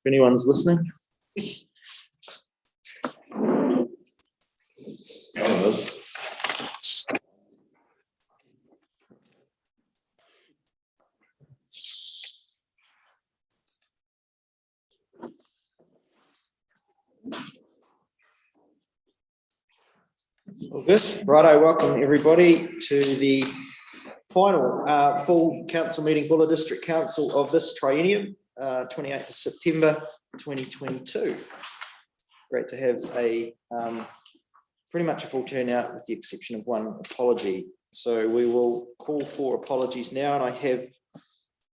anyone's listening. All good. Righto, welcome everybody to the final full council meeting, Buller District Council of this triennium, 28th of September 2022. Great to have a pretty much a full turnout with the exception of one apology. So we will call for apologies now, and I have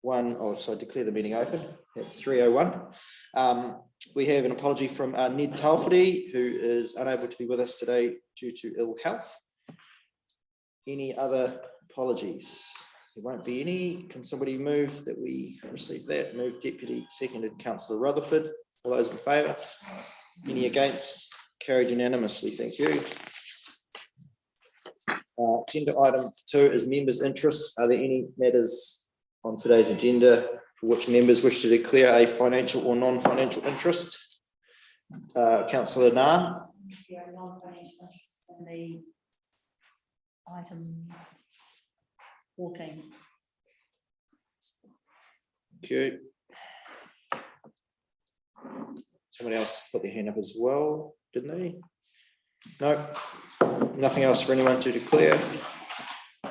one, so I declare the meeting open at 3:01. We have an apology from Ned Talford, who is unable to be with us today due to ill health. Any other apologies? There won't be any. Can somebody move that we receive that? Move Deputy, seconded Councillor Rutherford. All those in favour? Any against? Carried unanimously. Thank you. Agenda item 2 is members' interests. Are there any matters on today's agenda for which members wish to declare a financial or non-financial interest? Councillor Nah. Non-financial interest in the item 14. Thank you. Somebody else put their hand up as well, didn't they? No. Nothing else for anyone to declare.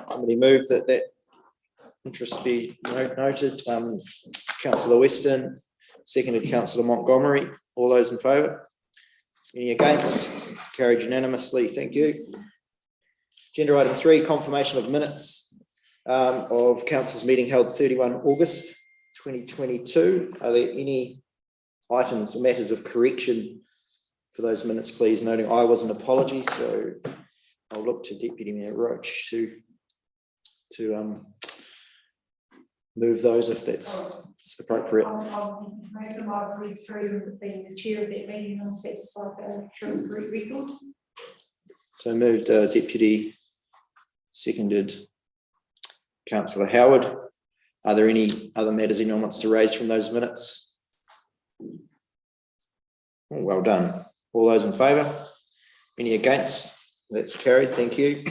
Somebody move that interest be noted. Councillor Weston, seconded Councillor Montgomery. All those in favour? Any against? Carried unanimously. Thank you. Agenda item 3, confirmation of minutes of council's meeting held 31 August 2022. Are there any items or matters of correction for those minutes, please? Noting I was an apology, so I'll look to Deputy Mayor Roach to move those if that's appropriate. I'll make them. I've read through being the chair of that meeting and satisfied the true record. So moved, Deputy, seconded Councillor Howard. Are there any other matters anyone wants to raise from those minutes? Oh, well done. All those in favour? Any against? That's carried. Thank you.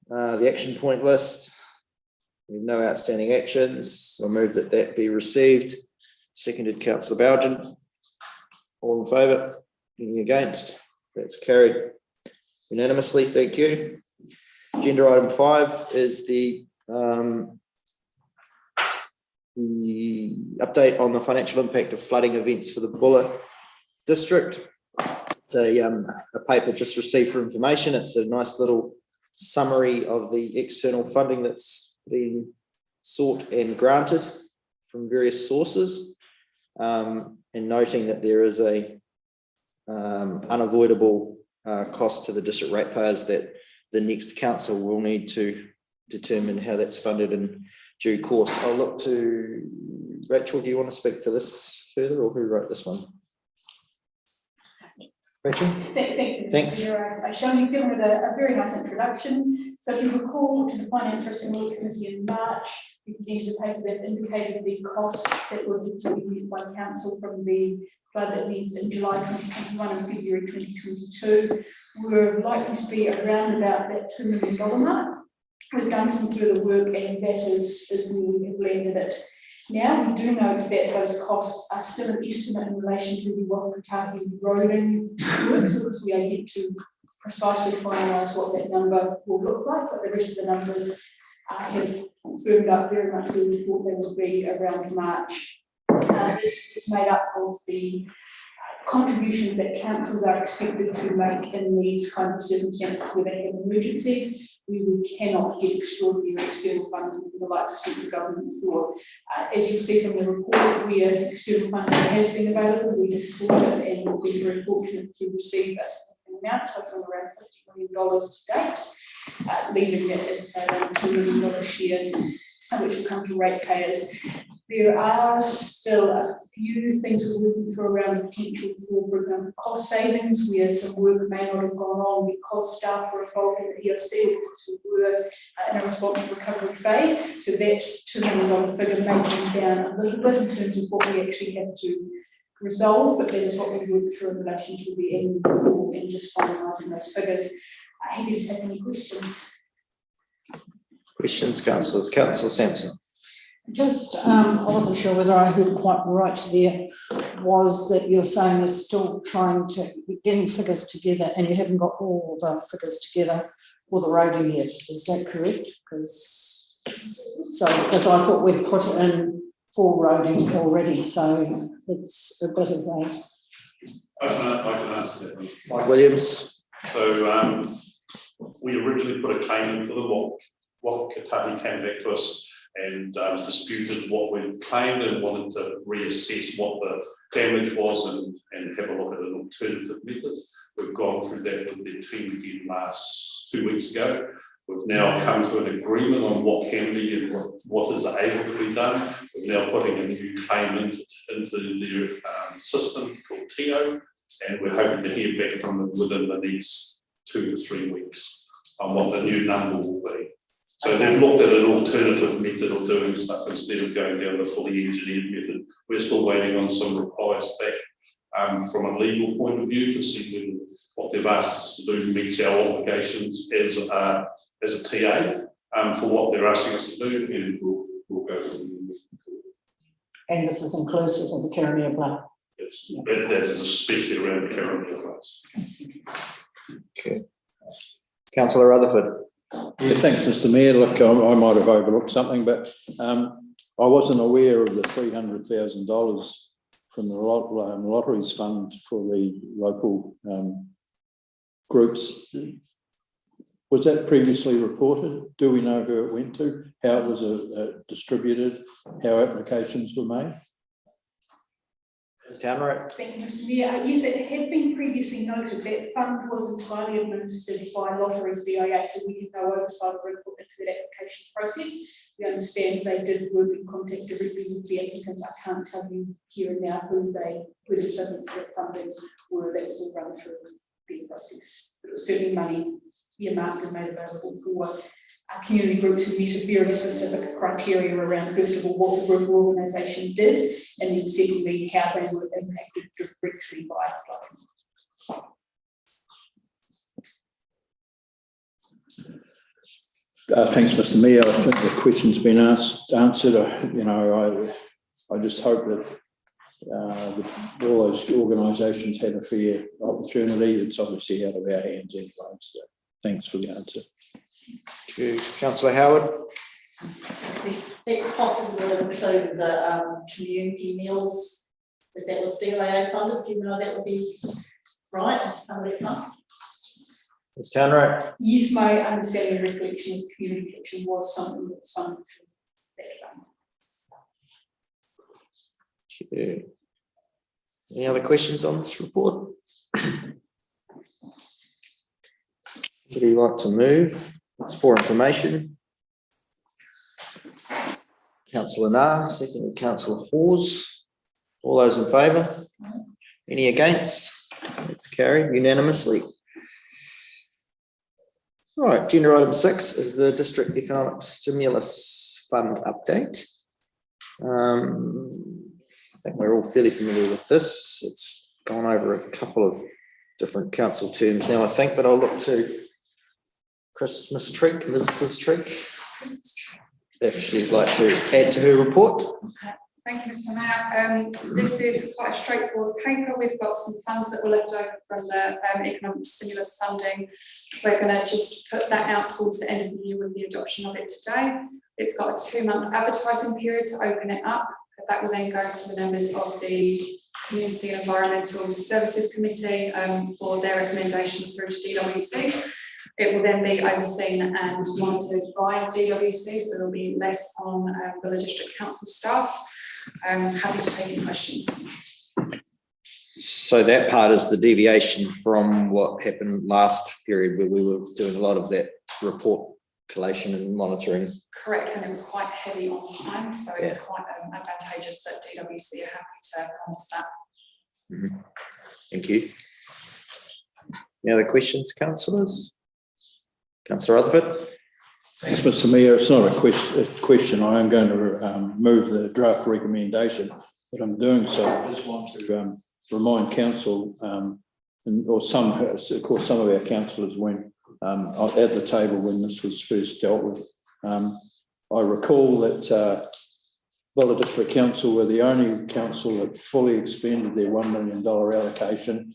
The action point list. We have no outstanding actions. I'll move that be received. Seconded Councillor Bowden. All in favour? Any against? That's carried unanimously. Thank you. Agenda item 5 is the update on the financial impact of flooding events for the Buller District. It's a paper just received for information. It's a nice little summary of the external funding that's been sought and granted from various sources, and noting that there is a unavoidable cost to the district ratepayers that the next council will need to determine how that's funded in due course. I'll look to Rachel. Do you want to speak to this further, or who wrote this one? Rachel? Thank you. Thanks. Sean, you've given it a very nice introduction. So if you recall, to the Finance Risk and Audit Committee in March, we presented a paper that indicated the costs that were to be met by council from the flood events in July 2021 and February 2022 were likely to be around about that $2 million mark. We've done some further work, and that is where we have landed it. Now, we do note that those costs are still an estimate in relation to the Wakatahi roading works, because we are yet to precisely finalise what that number will look like, but the rest of the numbers have firmed up very much where we thought they would be around March. This is made up of the contributions that councils are expected to make in these kinds of circumstances where they have emergencies. We cannot get extraordinary external funding from the likes of central government for. As you see from the report, where external funding has been available, we have sought it and we've been very fortunate to receive a significant amount, totaling around $50 million to date, leaving that, as I say, around $2 million share, which will come to ratepayers. There are still a few things we're working through around the potential for example, cost savings, where some work may not have gone on because staff were involved in the EOC, or because we were in a responsible recovery phase. So that $2 million figure may come down a little bit in terms of what we actually have to resolve, but that is what we work through in relation to the end report and just finalising those figures. Happy to take any questions. Questions, councillors? Councillor Sampson. Just, I wasn't sure whether I heard quite right there, was that you're saying you're still trying to getting figures together and you haven't got all the figures together for the roading yet. Is that correct? Because I thought we'd put it in full roading already, so it's a bit of a... I can answer that one. Mike Williams. So we originally put a claim in for the what Katahi came back to us and disputed what we claimed and wanted to reassess what the damage was and have a look at an alternative method. We've gone through that with the team again last 2 weeks ago. We've now come to an agreement on what can be and what is able to be done. We're now putting a new claim into their system called TIO, and we're hoping to hear back from them within the next 2 to 3 weeks on what the new number will be. So they've looked at an alternative method of doing stuff instead of going down the fully engineered method. We're still waiting on some replies back from a legal point of view to see whether what they've asked us to do meets our obligations as a TA for what they're asking us to do, and we'll go from there. And this is inclusive of the Caribbean blood. Yes, that is especially around the Caribbean place. Okay. Councillor Rutherford. Yeah, thanks, Mr. Mayor. Look, I might have overlooked something, but I wasn't aware of the $300,000 from the lotteries fund for the local groups. Was that previously reported? Do we know who it went to, how it was distributed, how applications were made? Townright. Thank you, Mr. Mayor. Yes, it had been previously noted that fund was entirely administered by Lotteries DIA, so we had no oversight or input into that application process. We understand they did work in contact directly with the applicants. I can't tell you here and now who the subject to that funding were. That was all run through the process. But it was certainly money earmarked and made available for community groups who meet a very specific criteria around, first of all, what the group or organisation did, and then secondly, how they were impacted directly by flooding. Thanks, Mr. Mayor. I think the question's been answered. I just hope that all those organisations had a fair opportunity. It's obviously out of our hands anyway. So thanks for the answer. Thank you. Councillor Howard. That possibly would include the community meals. Is that what's DIA funded? Do you know that would be right? Ms. Townright. Yes, my understanding and recollection is community kitchen was something that was funded through that fund. Okay. Any other questions on this report? Would you like to move? It's for information. Councillor Nah, second Councillor Hawes. All those in favour? Any against? It's carried unanimously. All right, agenda item 6 is the District Economic Stimulus Fund update. I think we're all fairly familiar with this. It's gone over a couple of different council terms now, I think, but I'll look to Mrs. Trigg, if she'd like to add to her report. Okay. Thank you, Mr. Mayor. This is quite a straightforward paper. We've got some funds that were left over from the economic stimulus funding. We're going to just put that out towards the end of the year with the adoption of it today. It's got a 2-month advertising period to open it up. That will then go to the members of the Community and Environmental Services Committee for their recommendations through to DWC. It will then be overseen and monitored by DWC, so there'll be less on the district council staff. Happy to take any questions. So that part is the deviation from what happened last period, where we were doing a lot of that report collation and monitoring. Correct, and it was quite heavy on time, so it's quite advantageous that DWC are happy to monitor that. Thank you. Any other questions, councillors? Councillor Rutherford? Thanks, Mr. Mayor. It's not a question. I am going to move the draft recommendation, but I'm doing so. I just want to remind council, or some of our councillors went at the table when this was first dealt with. I recall that Bulla District Council were the only council that fully expended their $1 million allocation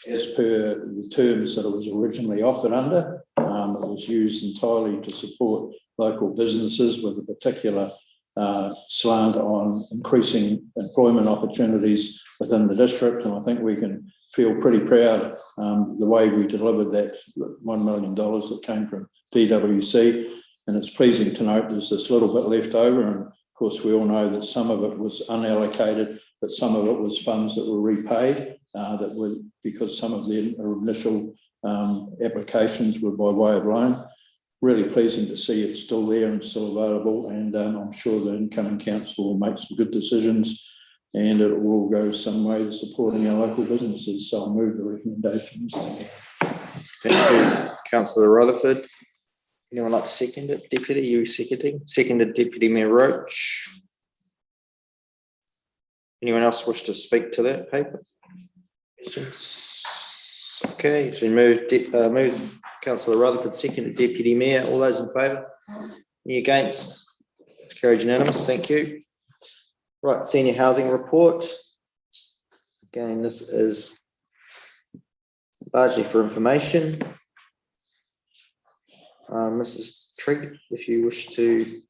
as per the terms that it was originally offered under. It was used entirely to support local businesses with a particular slant on increasing employment opportunities within the district, and I think we can feel pretty proud the way we delivered that $1 million that came from DWC, and it's pleasing to note there's this little bit left over, and of course we all know that some of it was unallocated, but some of it was funds that were repaid that were because some of the initial applications were by way of loan. Really pleasing to see it's still there and still available, and I'm sure the incoming council will make some good decisions and it will go some way to supporting our local businesses. So I'll move the recommendations. Thank you, Councillor Rutherford. Anyone like to second it? Deputy, you seconding? Seconded Deputy Mayor Roach. Anyone else wish to speak to that paper? Questions? Okay, it's been moved Councillor Rutherford, seconded Deputy Mayor. All those in favour? Any against? It's carried unanimous. Thank you. Right, senior housing report. Again, this is largely for information. Mrs. Trigg, if you wish to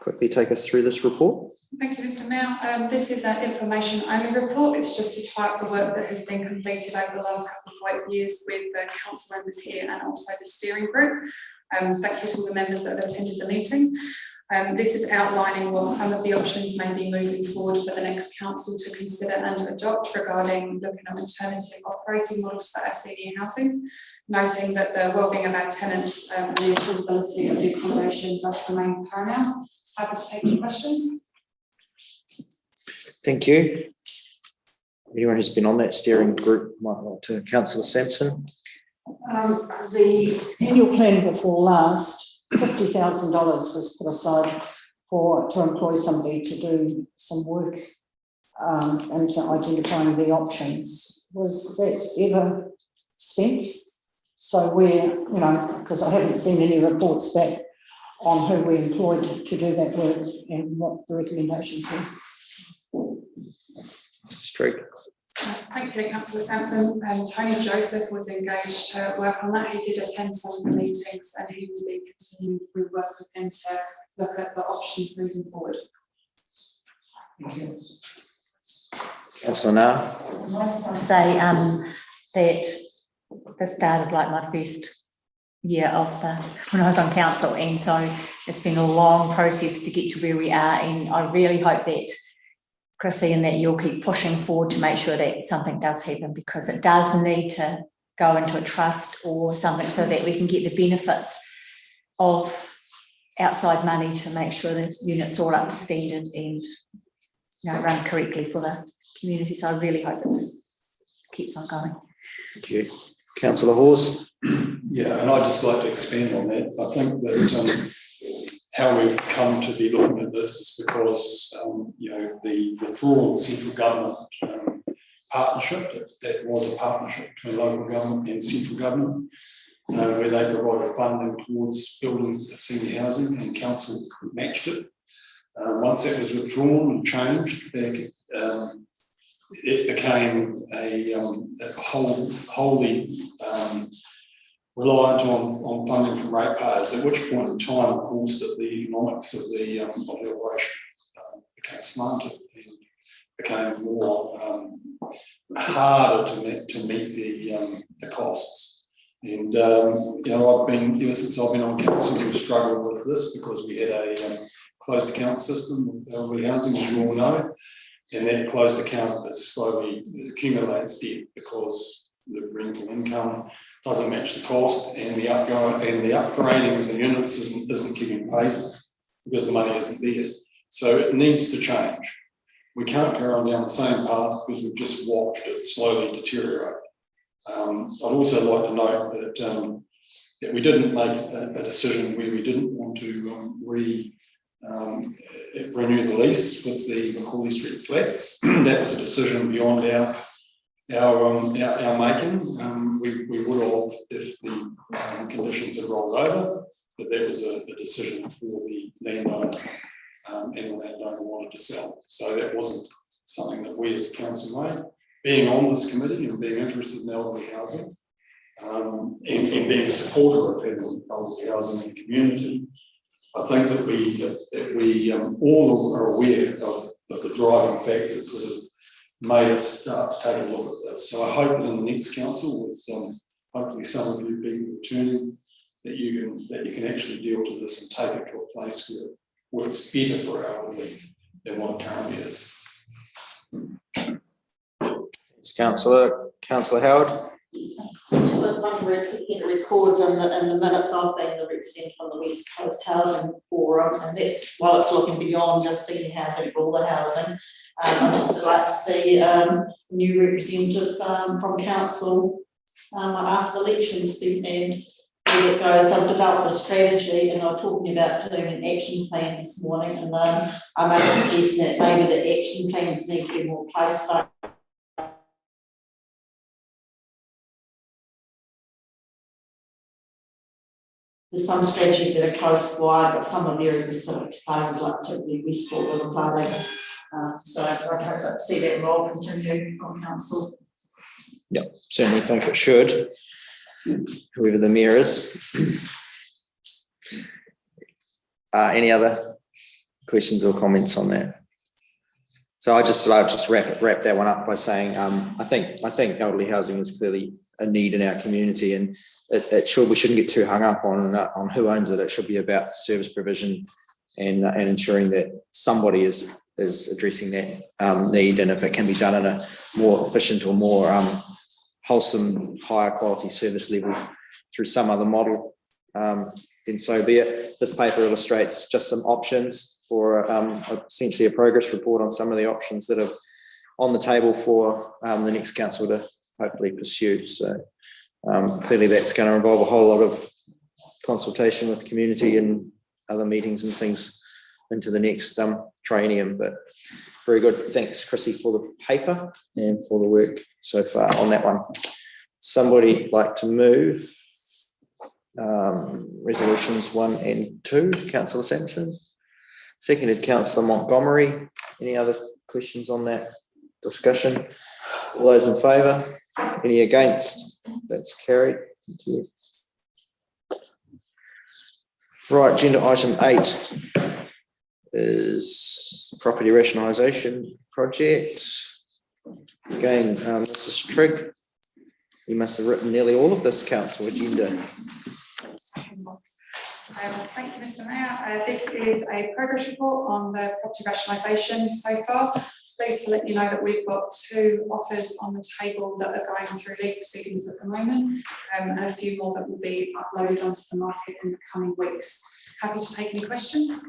quickly take us through this report. Thank you, Mr. Mayor. This is an information only report. It's just to tie up the work that has been completed over the last couple of years with the council members here and also the steering group. Thank you to all the members that have attended the meeting. This is outlining what some of the options may be moving forward for the next council to consider and adopt regarding looking at alternative operating models for our senior housing, noting that the wellbeing of our tenants and the affordability of the accommodation does remain paramount. Happy to take any questions. Thank you. Anyone who's been on that steering group might want to. Councillor Sampson. The annual plan before last, $50,000 was put aside to employ somebody to do some work into identifying the options. Was that ever spent? So we're, because I haven't seen any reports back on who we employed to do that work and what the recommendations were. Straight. Thank you, Councillor Sampson. Tony Joseph was engaged to work on that. He did attend some of the meetings and he will be continuing through work with him to look at the options moving forward. Thank you. Councillor Now. I just want to say that this started like my first year of when I was on council, and so it's been a long process to get to where we are, and I really hope that Chrissy and that you'll keep pushing forward to make sure that something does happen, because it does need to go into a trust or something so that we can get the benefits of outside money to make sure the units are all up to standard and run correctly for the community. So I really hope it keeps on going. Thank you. Councillor Hawes. Yeah, and I'd just like to expand on that. I think that how we've come to be looking at this is because the withdrawal central government partnership, that was a partnership between local government and central government, where they provided funding towards building senior housing, and council matched it. Once that was withdrawn and changed back, it became a wholly reliant on funding from ratepayers, at which point in time, of course, that the economics of the operation became slanted and became more harder to meet the costs. And I've been, ever since I've been on council, we've struggled with this because we had a closed account system with elderly housing, as you all know, and that closed account is slowly accumulates debt because the rental income doesn't match the cost, and the upgrading of the units isn't keeping pace because the money isn't there. So it needs to change. We can't carry on down the same path because we've just watched it slowly deteriorate. I'd also like to note that we didn't make a decision where we didn't want to renew the lease with the Macaulay Street flats. That was a decision beyond our making. We would have if the conditions had rolled over, but that was a decision for the landowner, and the landowner wanted to sell. So that wasn't something that we as a council made. Being on this committee and being interested in elderly housing, and being a supporter of elderly housing in the community, I think that we all are aware of the driving factors that have made us start to take a look at this. So I hope that in the next council, with hopefully some of you being returning, that you can actually deal to this and take it to a place where it works better for our elderly than what it currently is. Councillor Howard. Just want to record in the minutes I've been the representative on the West Coast Housing Forum, and that's while it's looking beyond just senior housing, all the housing. I'd just like to see a new representative from council after the elections, and where it goes. I've developed a strategy, and I'm talking about doing an action plan this morning, and I made a suggestion that maybe the action plans need to be more place-based. There's some strategies that are coast-wide, but some are very specific to places like particularly Westport or the party. So I hope to see that role continue on council. Yeah, certainly think it should, whoever the mayor is. Any other questions or comments on that? So I'll just wrap that one up by saying I think elderly housing is clearly a need in our community, and we shouldn't get too hung up on who owns it. It should be about service provision and ensuring that somebody is addressing that need, and if it can be done in a more efficient or more wholesome, higher quality service level through some other model, then so be it. This paper illustrates just some options for essentially a progress report on some of the options that are on the table for the next council to hopefully pursue. So clearly that's going to involve a whole lot of consultation with the community and other meetings and things into the next triennium. But very good. Thanks, Chrissy, for the paper and for the work so far on that one. Somebody like to move resolutions 1 and 2? Councillor Sampson. Seconded, Councillor Montgomery. Any other questions on that discussion? All those in favour? Any against? That's carried. Thank you. Right, agenda item 8 is property rationalisation project. Again, Mrs. Trigg, you must have written nearly all of this council agenda. Thank you, Mr. Mayor. This is a progress report on the property rationalisation so far. Pleased to let you know that we've got 2 offers on the table that are going through legal proceedings at the moment, and a few more that will be uploaded onto the market in the coming weeks. Happy to take any questions.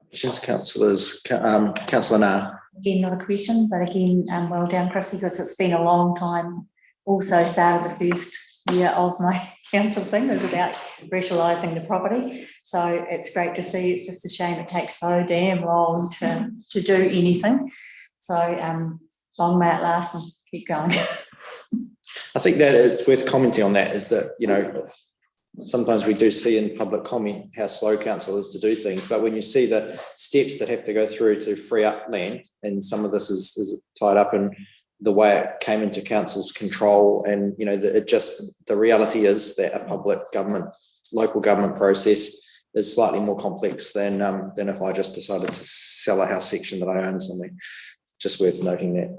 Questions, councillors? Councillor Nah. Again, not a question, but again, well done, Chrissy, because it's been a long time. Also started the first year of my council thing was about rationalising the property. So it's great to see. It's just a shame it takes so damn long to do anything. So long may it last and keep going. I think that it's worth commenting on that is that, you know, sometimes we do see in public comment how slow council is to do things, but when you see the steps that have to go through to free up land, and some of this is tied up in the way it came into council's control, and you know, the reality is that a public government, local government process is slightly more complex than if I just decided to sell a house section that I own something. Just worth noting that.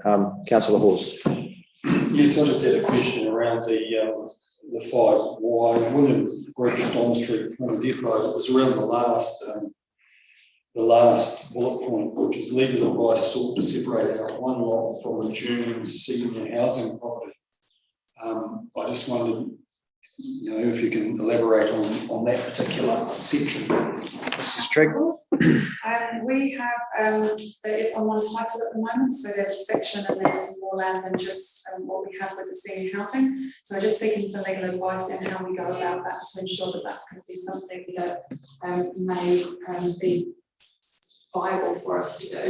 Councillor Hawes. Yes, I just had a question around the 5Y William Bridge, John Street, Amended Road. It was around the last the last bullet point, which is legal advice sought to separate out one lot from adjoining senior housing property. I just wondered, if you can elaborate on that particular section. Mrs. Trigg? We have, it's on one title at the moment, so there's a section and there's some more land than just what we have with the senior housing. So we're just seeking some legal advice on how we go about that to ensure that that's going to be something that may be viable for us to do.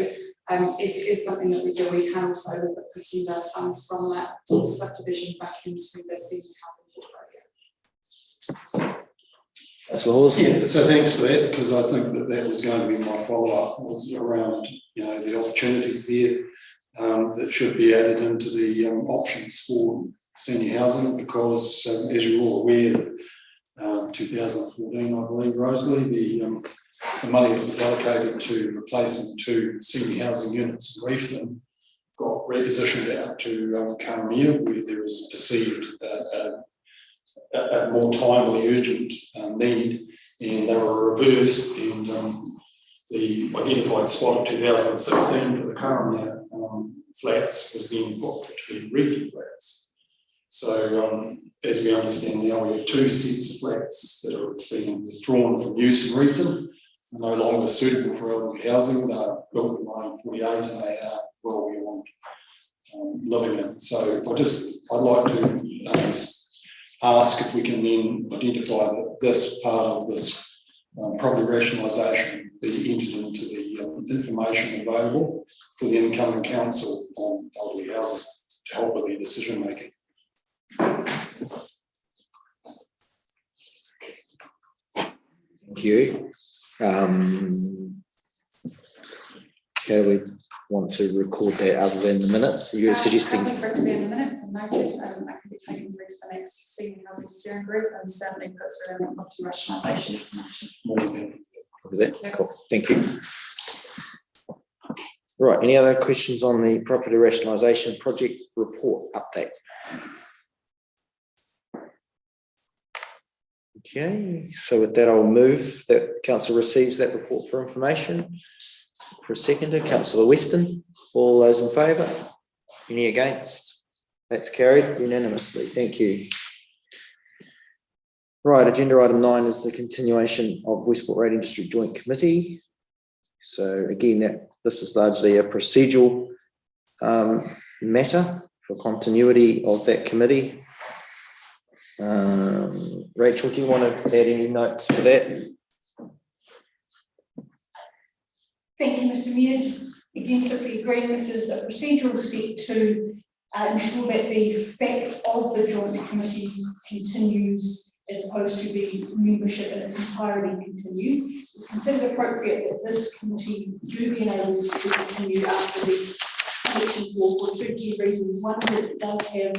If it is something that we do, we can also look at putting the funds from that subdivision back into the senior housing portfolio. Councillor Hawes? Yeah, so thanks for that, because I think that was going to be my follow-up, was around, the opportunities there that should be added into the options for senior housing, because as you're all aware, 2014, I believe, Rosalie, the money that was allocated to replacing 2 senior housing units in Reefton got repositioned out to Karamea, where there is perceived a more timely, urgent need, and they were reversed, and the identified spot of 2016 for the Karamea flats was then put between Reefton flats. So as we understand now, we have 2 sets of flats that are being withdrawn from use in Reefton, no longer suitable for elderly housing. They are built in 1948 and they are well beyond living in. So I'd like to ask if we can then identify that this part of this property rationalisation be entered into the information available for the incoming council on elderly housing to help with their decision making. Thank you. We want to record that other than the minutes? You're suggesting? Happy for it to be in the minutes and noted, that can be taken through to the next senior housing steering group and certainly put through in the property rationalisation information. Cool. Thank you. Right, any other questions on the property rationalisation project report update? Okay, so with that, I'll move that council receives that report for information. For a seconder, Councillor Weston. All those in favour? Any against? That's carried unanimously. Thank you. Right, agenda item 9 is the continuation of Westport Rating District Joint Committee. So again, this is largely a procedural matter for continuity of that committee. Rachel, do you want to add any notes to that? Thank you, Mr. Mayor. Just again, simply agreeing this is a procedural step to ensure that the fact of the joint committee continues as opposed to the membership in its entirety continues. It's considered appropriate that this committee do be enabled to continue after the election for 2 key reasons. One, that it does have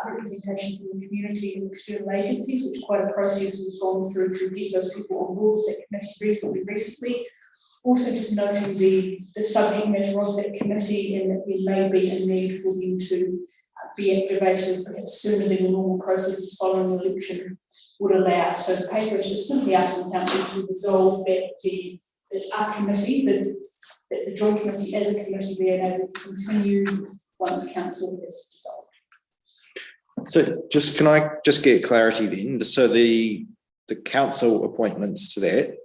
representation from the community and external agencies, which quite a process was gone through to get those people on board with that committee reasonably recently. Also, just noting the subject matter of that committee and that there may be a need for them to be activated perhaps sooner than the normal processes following the election would allow. So the paper is just simply asking council to resolve that our committee, that the joint committee as a committee be able to continue once council has dissolved. So can I just get clarity then? So the council appointments to that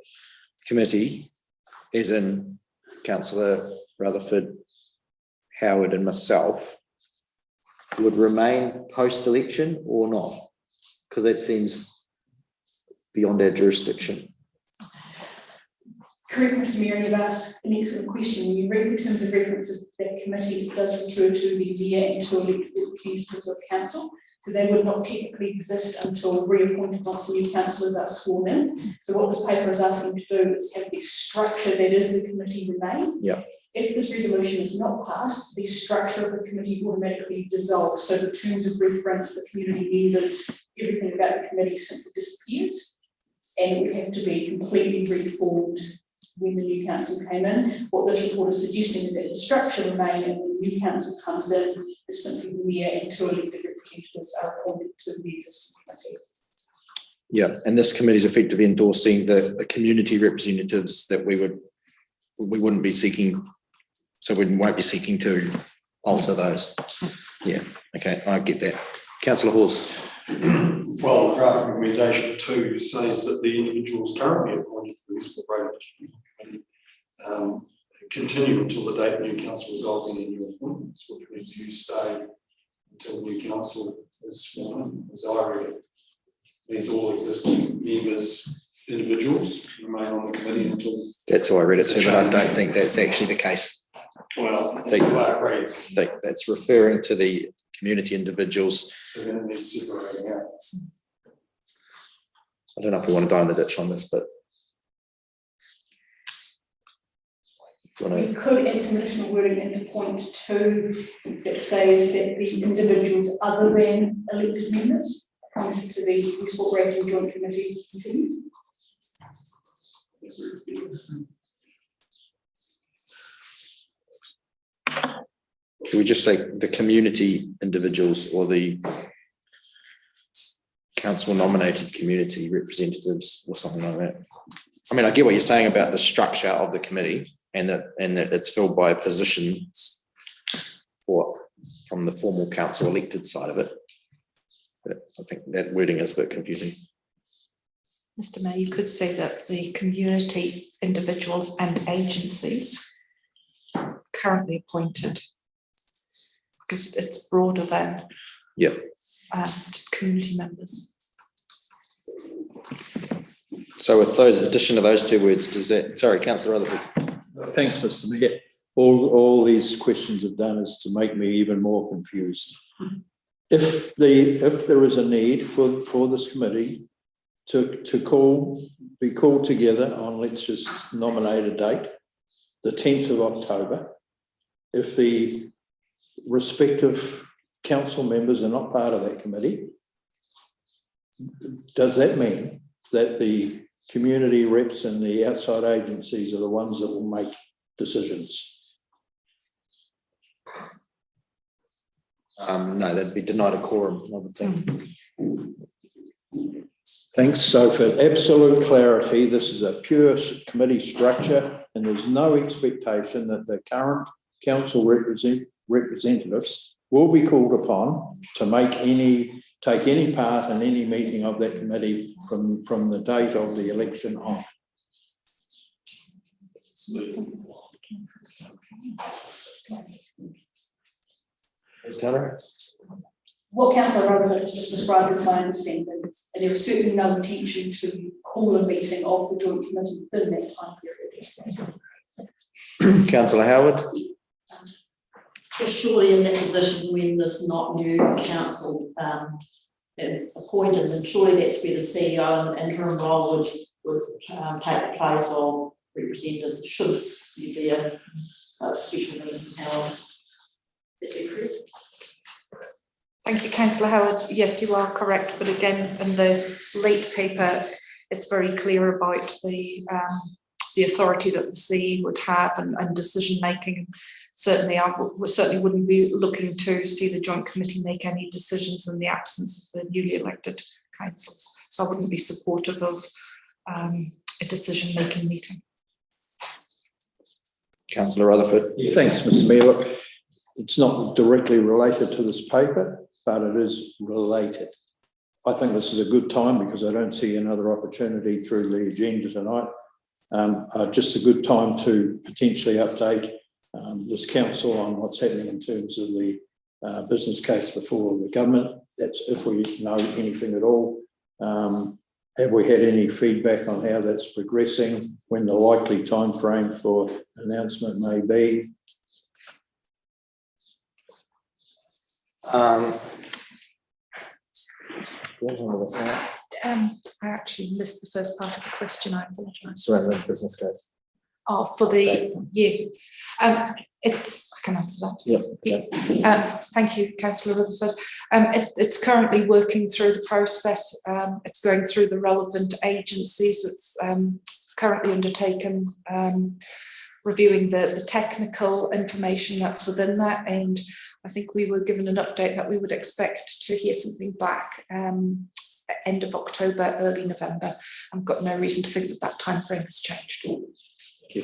committee, as in Councillor Rutherford, Howard and myself, would remain post-election or not? Because that seems beyond our jurisdiction. Correct, Mr. Mayor, you've asked an excellent question. When you read the terms of reference of that committee, it does refer to the mayor and to elected representatives of council. So they would not technically exist until reappointed once the new councillors are sworn in. So what this paper is asking to do is have the structure that is the committee remain. Yeah. If this resolution is not passed, the structure of the committee automatically dissolves. So the terms of reference, the community members, everything about the committee simply disappears. And it would have to be completely reformed when the new council came in. What this report is suggesting is that the structure remain and when the new council comes in, is simply the mayor and 2 elected representatives are appointed to the existing committee. Yeah, and this committee is effectively endorsing the community representatives that we would we wouldn't be seeking, so we won't be seeking to alter those. Yeah, okay, I get that. Councillor Hawes. Well, draft recommendation 2 says that the individuals currently appointed to the Westport Radio District Committee continue until the date the new council resolves any new appointments, which means you stay until the new council is sworn in, as I read it. Means all existing members, individuals, remain on the committee until. That's how I read it too, but I don't think that's actually the case. Well, I think reads. that's referring to the community individuals. So then it needs separating out. I don't know if we want to die in the ditch on this, but. We could add some additional wording into point 2 that says that the individuals other than elected members appointed to the Westport Radio Joint Committee continue. Should we just say the community individuals or the council nominated community representatives or something like that? I mean, I get what you're saying about the structure of the committee and that it's filled by positions from the formal council elected side of it. But I think that wording is a bit confusing. Mr. Mayor, you could say that the community individuals and agencies currently appointed, because it's broader than community members. So with those addition of those two words, does that, sorry, Councillor Rutherford. Thanks, Mr. Mayor. All these questions have done is to make me even more confused. If there is a need for this committee to be called together on, let's just nominate a date, the 10th of October, if the respective council members are not part of that committee, does that mean that the community reps and the outside agencies are the ones that will make decisions? No, that'd be denied a quorum, I would think. Thanks. So for absolute clarity, this is a pure committee structure and there's no expectation that the current council representatives will be called upon to take any part in any meeting of that committee from the date of the election on. Ms. Taylor? What Councillor Rutherford has just described is my understanding, and there is certainly no intention to call a meeting of the joint committee within that time period. Councillor Howard? Surely in that position when there's not new council appointed, and surely that's where the CEO and interim role would take the place of representatives. Should there be a special meeting held? Is that correct? Thank you, Councillor Howard. Yes, you are correct. But again, in the late paper, it's very clear about the authority that the CE would have and decision making. Certainly, we certainly wouldn't be looking to see the joint committee make any decisions in the absence of the newly elected councils. So I wouldn't be supportive of a decision making meeting. Councillor Rutherford? Yeah, thanks, Mr. Mayor. Look, it's not directly related to this paper, but it is related. I think this is a good time because I don't see another opportunity through the agenda tonight. Just a good time to potentially update this council on what's happening in terms of the business case before the government. That's if we know anything at all. Have we had any feedback on how that's progressing, when the likely time frame for announcement may be? I actually missed the first part of the question. I apologise. Surrounding the business case. Oh, for the it's I can answer that. Yeah. Thank you, Councillor Rutherford. It's currently working through the process. It's going through the relevant agencies. It's currently undertaken reviewing the technical information that's within that, and I think we were given an update that we would expect to hear something back end of October, early November. I've got no reason to think that time frame has changed. Thank you.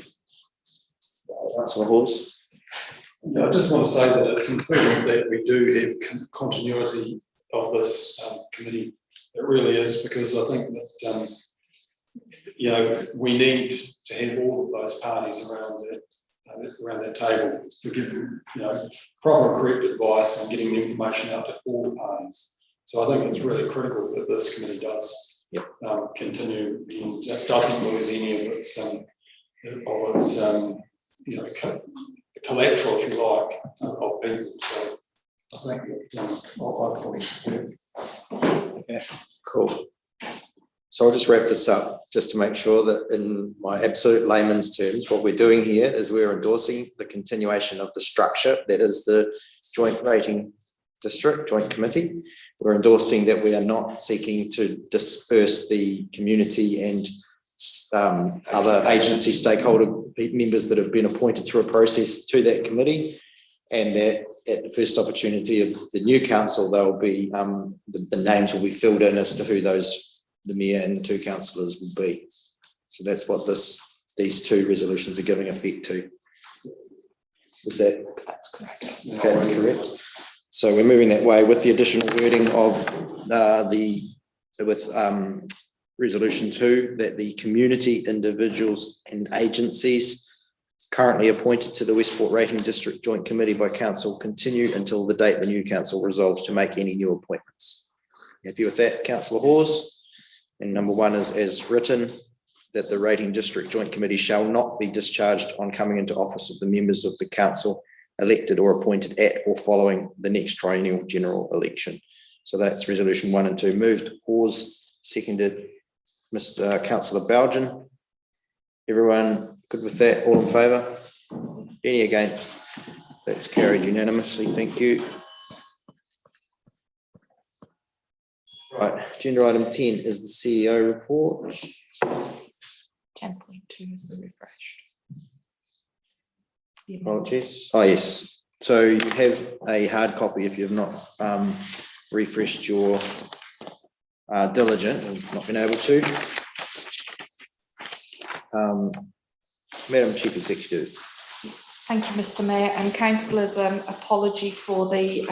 Councillor Hawes. Yeah, I just want to say that it's important that we do have continuity of this committee. It really is, because I think that you know, we need to have all of those parties around that table to give them, you know, proper correct advice and getting the information out to all the parties. So I think it's really critical that this committee does continue and doesn't lose any of its you know, collateral, if you like, of people. So I think that I'll fully support it. Yeah, cool. So I'll just wrap this up just to make sure that in my absolute layman's terms, what we're doing here is we're endorsing the continuation of the structure that is the joint rating district joint committee. We're endorsing that we are not seeking to disperse the community and other agency stakeholder members that have been appointed through a process to that committee, and that at the first opportunity of the new council, they'll be the names will be filled in as to who the mayor and the two councillors will be. So that's what these two resolutions are giving effect to. Is that? That's correct. Okay, correct. So we're moving that way with the additional wording of resolution 2, that the community, individuals and agencies currently appointed to the Westport Rating District Joint Committee by Council continue until the date the new council resolves to make any new appointments. Happy with that, Councillor Hawes? And number 1 is as written, that the Rating District Joint Committee shall not be discharged on coming into office of the members of the council elected or appointed at or following the next triennial general election. So that's resolution 1 and 2. Moved, Hawes, seconded, Mr. Councillor Belgian. Everyone good with that? All in favour? Any against? That's carried unanimously. Thank you. Right, agenda item 10 is the CEO report. 10.2 is the refreshed. Apologies. Oh, yes. So you have a hard copy if you've not refreshed your diligent and not been able to. Madam Chief Executive. Thank you, Mr. Mayor, and councillors. Apology for the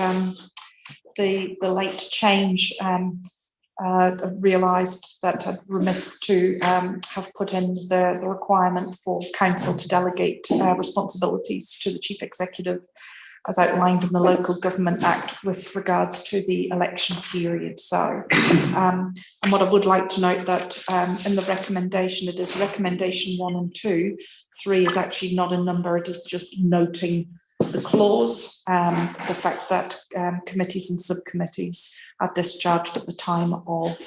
late change. I realised that I'd remiss to have put in the requirement for council to delegate responsibilities to the chief executive, as outlined in the Local Government Act with regards to the election period. So, and what I would like to note that in the recommendation, it is recommendation 1 and 2. 3 is actually not a number, it is just noting the clause, the fact that committees and subcommittees are discharged at the time of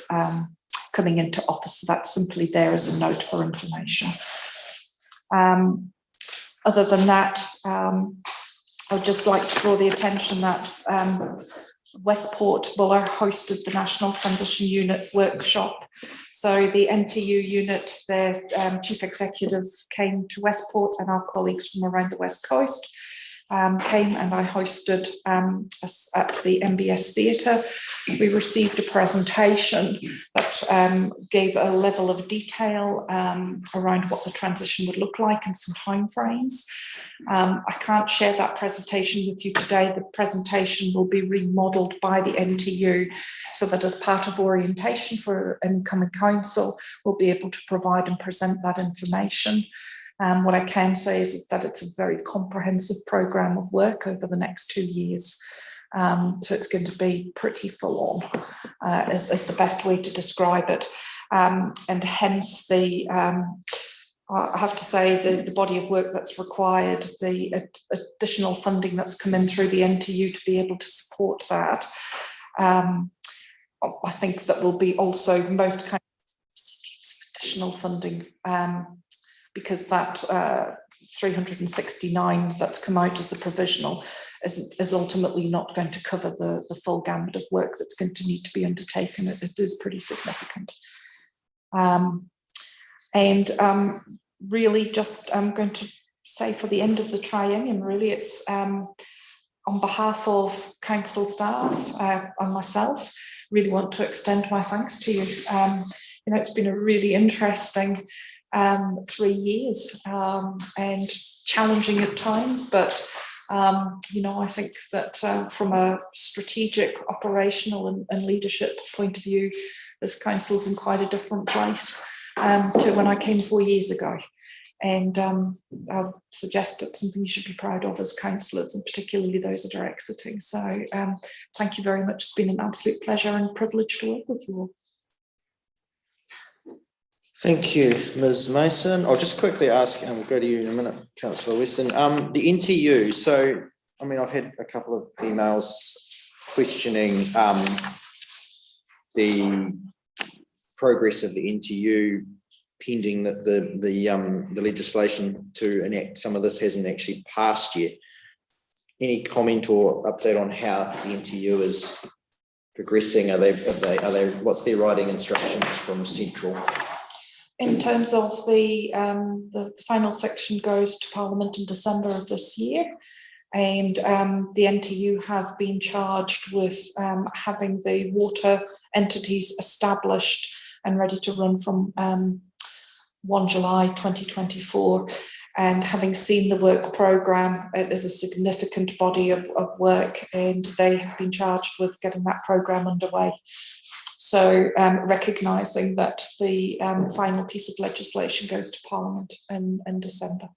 coming into office. So that's simply there as a note for information. Other than that, I would just like to draw the attention that Westport Buller hosted the National Transition Unit workshop. So the NTU unit, their chief executive came to Westport, and our colleagues from around the West Coast came, and I hosted us at the MBS Theatre. We received a presentation that gave a level of detail around what the transition would look like and some timeframes. I can't share that presentation with you today. The presentation will be remodelled by the NTU so that as part of orientation for incoming council, we'll be able to provide and present that information. What I can say is that it's a very comprehensive programme of work over the next 2 years. So it's going to be pretty full on, is the best way to describe it. And hence the, I have to say, the body of work that's required, the additional funding that's come in through the NTU to be able to support that. I think that will be also most kind of some additional funding, because that 369 that's come out as the provisional is ultimately not going to cover the full gamut of work that's going to need to be undertaken. It is pretty significant. Really just I'm going to say for the end of the triennium, really it's on behalf of council staff and myself, really want to extend my thanks to you. You know, it's been a really interesting 3 years, and challenging at times, but you know, I think that from a strategic, operational and leadership point of view, this council's in quite a different place to when I came 4 years ago. And I'll suggest it's something you should be proud of as councillors, and particularly those that are exiting. So thank you very much. It's been an absolute pleasure and privilege to work with you all. Thank you, Ms. Mason. I'll just quickly ask, and we'll go to you in a minute, Councillor Weston. The NTU, so, I mean, I've had a couple of emails questioning the progress of the NTU pending that the legislation to enact some of this hasn't actually passed yet. Any comment or update on how the NTU is progressing? Are they what's their writing instructions from Central? In terms of the final section goes to Parliament in December of this year, and the NTU have been charged with having the water entities established and ready to run from 1 July 2024. And having seen the work programme, it is a significant body of work, and they have been charged with getting that programme underway. So recognising that the final piece of legislation goes to Parliament in December.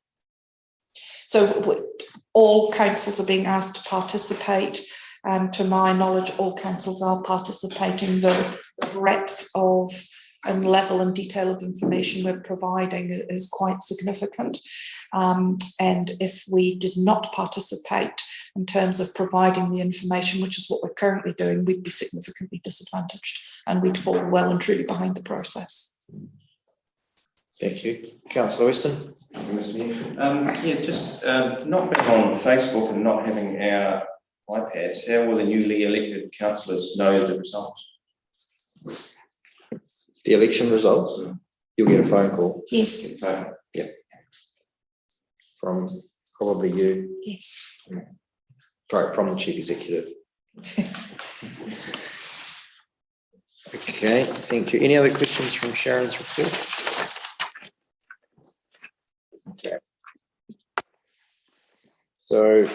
So all councils are being asked to participate. To my knowledge, all councils are participating. The breadth of and level and detail of information we're providing is quite significant. And if we did not participate in terms of providing the information, which is what we're currently doing, we'd be significantly disadvantaged and we'd fall well and truly behind the process. Thank you. Councillor Weston. Yeah, just not being on Facebook and not having our iPads, how will the newly elected councillors know the results? The election results? You'll get a phone call. Yes. Yeah. From probably you. Yes. Right, from the Chief Executive. Okay, thank you. Any other questions from Sharon's report? Okay. So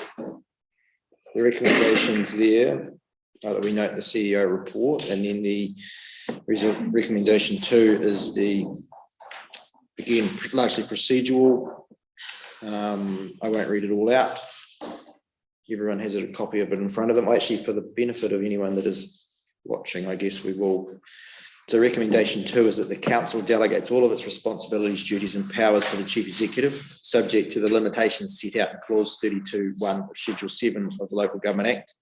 the recommendations there, that we note the CEO report, and then the recommendation 2 is the, again, largely procedural. I won't read it all out. Everyone has a copy of it in front of them. Actually, for the benefit of anyone that is watching, I guess we will. So recommendation 2 is that the council delegates all of its responsibilities, duties and powers to the Chief Executive, subject to the limitations set out in clause 32(1) of Schedule 7 of the Local Government Act,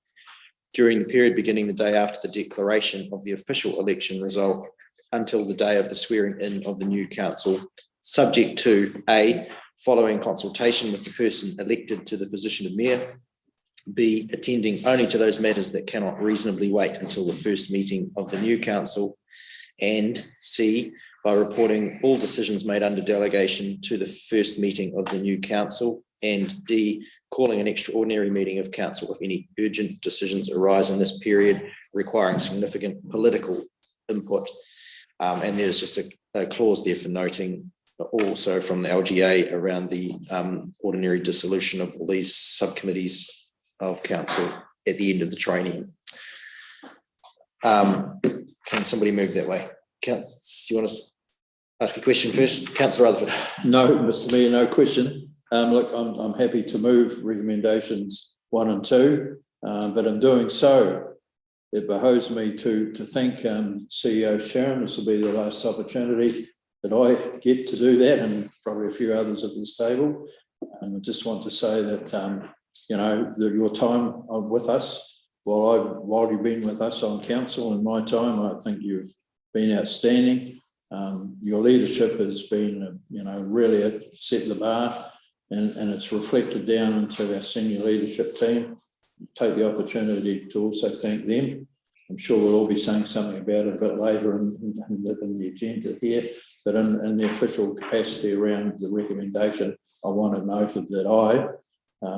during the period beginning the day after the declaration of the official election result until the day of the swearing in of the new council, subject to A, following consultation with the person elected to the position of mayor, B, attending only to those matters that cannot reasonably wait until the first meeting of the new council, and C, by reporting all decisions made under delegation to the first meeting of the new council, and D, calling an extraordinary meeting of council if any urgent decisions arise in this period requiring significant political input. And there's just a clause there for noting also from the LGA around the ordinary dissolution of all these subcommittees of council at the end of the training. Can somebody move that way? Do you want to ask a question first? Councillor Rutherford. No, Mr. Mayor, no question. Look, I'm happy to move recommendations 1 and 2, but in doing so, it behoves me to thank CEO Sharon. This will be the last opportunity that I get to do that, and probably a few others at this table. And I just want to say that you know, your time with us, while you've been with us on council in my time, I think you've been outstanding. Your leadership has been, you know, really set the bar, and it's reflected down into our senior leadership team. Take the opportunity to also thank them. I'm sure we'll all be saying something about it a bit later in the agenda here, but in the official capacity around the recommendation, I want to note that I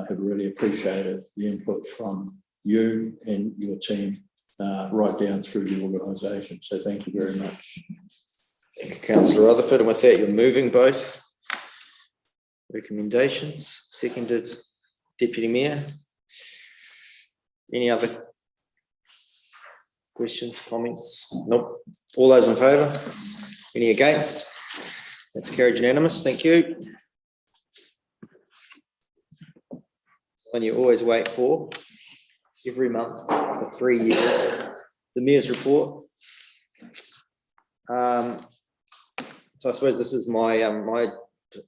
have really appreciated the input from you and your team right down through the organisation. So thank you very much. Councillor Rutherford, and with that, you're moving both recommendations. Seconded, Deputy Mayor. Any other questions, comments? Nope. All those in favour? Any against? That's carried unanimous. Thank you. And you always wait for every month for 3 years, the Mayor's report. So I suppose this is my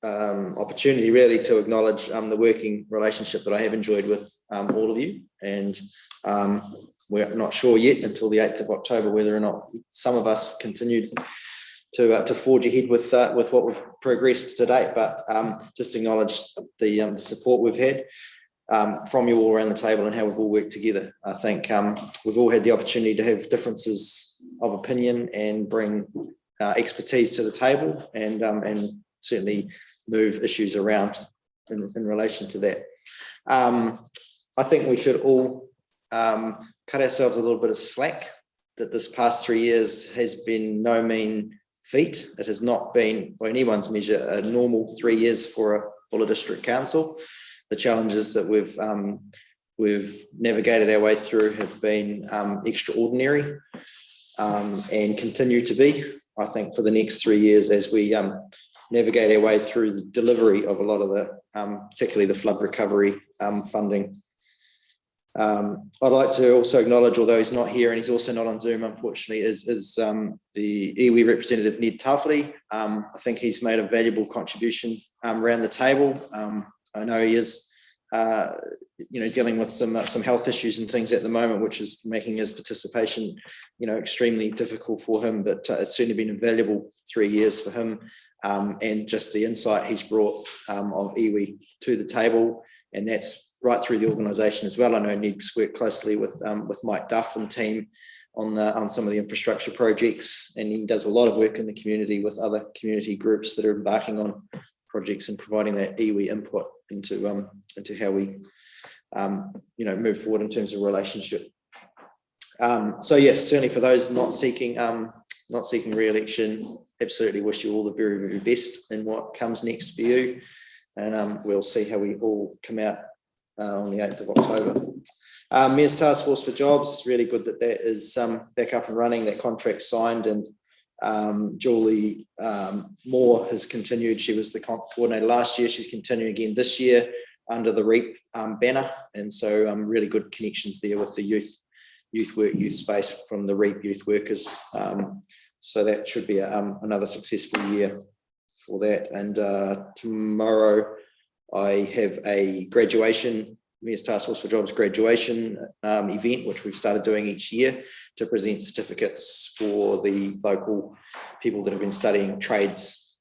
opportunity really to acknowledge the working relationship that I have enjoyed with all of you, and we're not sure yet until the 8th of October whether or not some of us continued to forge ahead with what we've progressed to date, but just acknowledge the support we've had from you all around the table and how we've all worked together. I think we've all had the opportunity to have differences of opinion and bring expertise to the table, and certainly move issues around in relation to that. I think we should all cut ourselves a little bit of slack that this past 3 years has been no mean feat. It has not been, by anyone's measure, a normal 3 years for a Buller District Council. The challenges that we've navigated our way through have been extraordinary and continue to be. I think for the next 3 years, as we navigate our way through the delivery of a lot of the, particularly the flood recovery funding. I'd like to also acknowledge, although he's not here and he's also not on Zoom, unfortunately, is the iwi representative, Ned Tawhiri. I think he's made a valuable contribution around the table. I know he is, dealing with some health issues and things at the moment, which is making his participation, extremely difficult for him. But it's certainly been a valuable 3 years for him, and just the insight he's brought of iwi to the table, and that's right through the organisation as well. I know Ned's worked closely with Mike Duff and team on some of the infrastructure projects, and he does a lot of work in the community with other community groups that are embarking on projects and providing that iwi input into how we move forward in terms of relationship. So yes, certainly for those not seeking re-election, absolutely wish you all the very, very best in what comes next for you, and we'll see how we all come out on the 8th of October. Mayor's Task Force for Jobs, really good that is back up and running, that contract signed, and Julie Moore has continued. She was the coordinator last year. She's continuing again this year under the REAP banner, and so really good connections there with the youth space from the REAP youth workers. So that should be another successful year for that. And tomorrow I have a graduation, Mayor's Task Force for Jobs graduation event, which we've started doing each year to present certificates for the local people that have been studying trades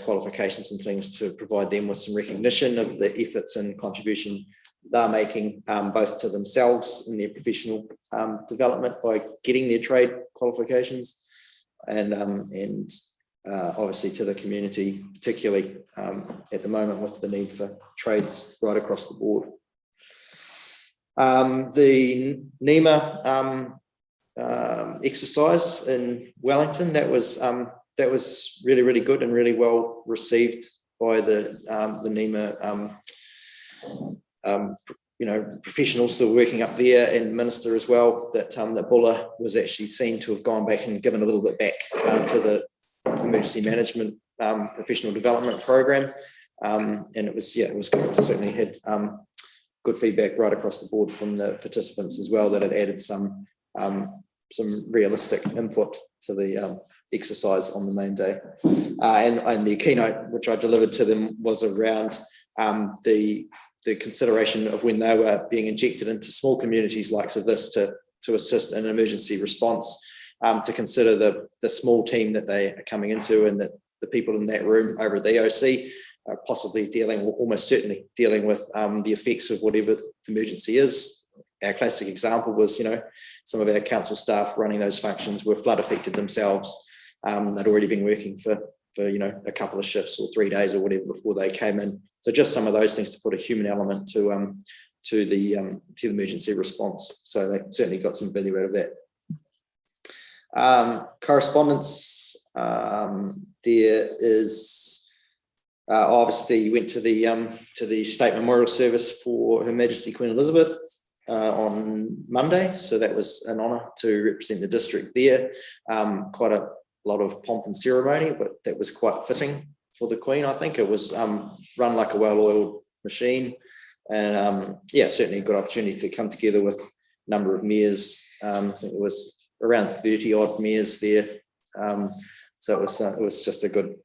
qualifications and things, to provide them with some recognition of the efforts and contribution they're making, both to themselves in their professional development by getting their trade qualifications, and obviously to the community, particularly at the moment with the need for trades right across the board. The NEMA exercise in Wellington, that was really, really good and really well received by the NEMA professionals that were working up there, and the minister as well, that Buller was actually seen to have gone back and given a little bit back to the emergency management professional development program, and it was good. Certainly had good feedback right across the board from the participants as well, that it added some realistic input to the exercise on the main day, and the keynote which I delivered to them was around the consideration of when they were being injected into small communities like this to assist in an response, to consider the small team that they are coming into, and that the people in that room over at the EOC are possibly almost certainly dealing with the effects of whatever the emergency is. Our classic example was, some of our council staff running those functions were flood affected themselves. They'd already been working for a couple of shifts or 3 days or whatever before they came in. So just some of those things to put a human element to the emergency response. So they certainly got some value out of that. Correspondence There is obviously went to the state memorial service for Her Majesty Queen Elizabeth on Monday, so that was an honour to represent the district there. Quite a lot of pomp and ceremony, but that was quite fitting for the Queen. I think it was run like a well-oiled machine, and yeah, certainly a good opportunity to come together with a number of mayors. I think it was around 30 odd mayors there, so it was just a good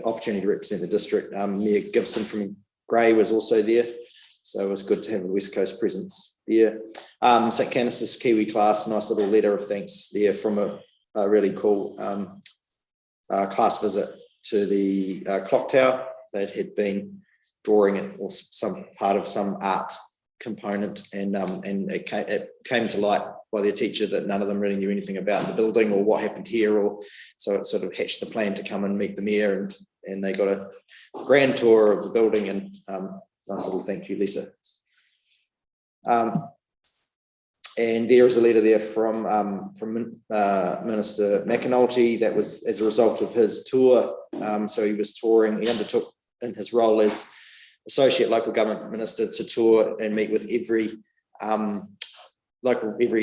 opportunity to represent the district. Mayor Gibson from Grey was also there, so it was good to have a West Coast presence there. St Canis's Kiwi class, nice little letter of thanks there from a really cool class visit to the Clocktower. That had been drawing it or some part of some art component, and it came to light by their teacher that none of them really knew anything about the building or what happened here, or so it sort of hatched the plan to come and meet the mayor, and they got a grand tour of the building and nice little thank you letter. And there is a letter there from Minister McAnulty that was as a result of his tour. So he was touring, he undertook in his role as Associate Local Government Minister to tour and meet with every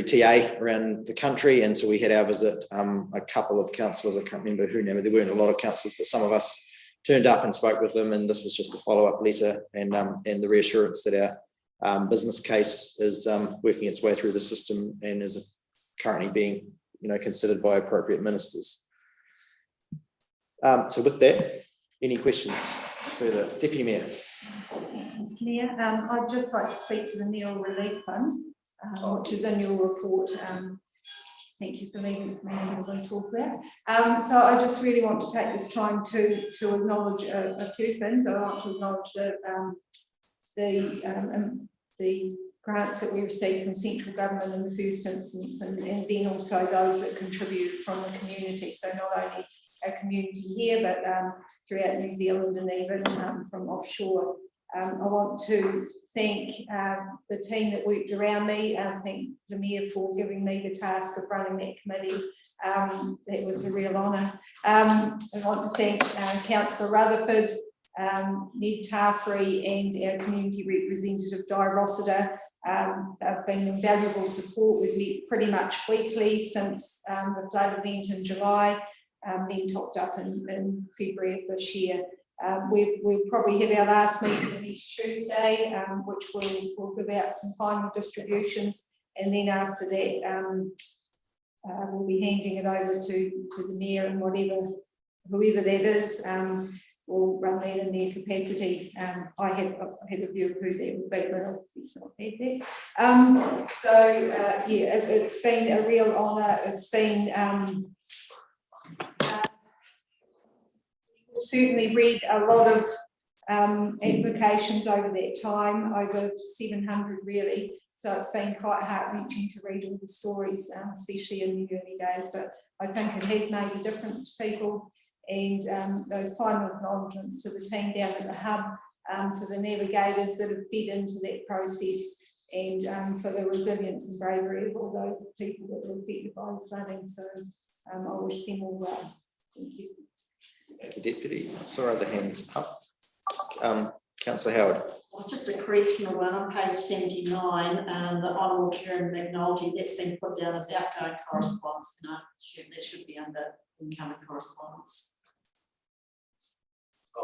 TA around the country. And so we had our visit, a couple of councillors, I can't remember who now, there weren't a lot of councillors, but some of us turned up and spoke with them, and this was just a follow-up letter and the reassurance that our business case is working its way through the system and is currently being considered by appropriate ministers. So with that, any questions further? Deputy Mayor. Thanks, Mayor. I'd just like to speak to the Meal Relief Fund, which is in your report. Thank you for leaving it for me as I talk about. So I just really want to take this time to acknowledge a few things. I want to acknowledge the grants that we received from central government in the first instance, and then also those that contribute from the community. So not only our community here, but throughout New Zealand and even from offshore. I want to thank the team that worked around me. Thank the Mayor for giving me the task of running that committee. That was a real honour. I want to thank Councillor Rutherford, Ned Tarfrey, and our community representative Di Rossiter. They've been invaluable support. We've met pretty much weekly since the flood event in July, then topped up in February of this year. We'll probably have our last meeting next Tuesday, which will give out some final distributions, and then after that we'll be handing it over to the Mayor and whoever that is will run that in their capacity. I have a view of who that will be, but it's not there. So yeah, it's been a real honour. It's been certainly read a lot of applications over that time, over 700 really. So it's been quite heart-wrenching to read all the stories, especially in the early days. But I think it has made a difference to people, and those final acknowledgements to the team down at the hub, to the navigators that have fed into that process, and for the resilience and bravery of all those people that were affected by the flooding. So I wish them all well. Thank you. Thank you, Deputy. Sorry, the hands up. Councillor Howard. It's just a correctional one on page 79, the Honourable Kieran McNulty, that's been put down as outgoing correspondence, and I assume that should be under incoming correspondence.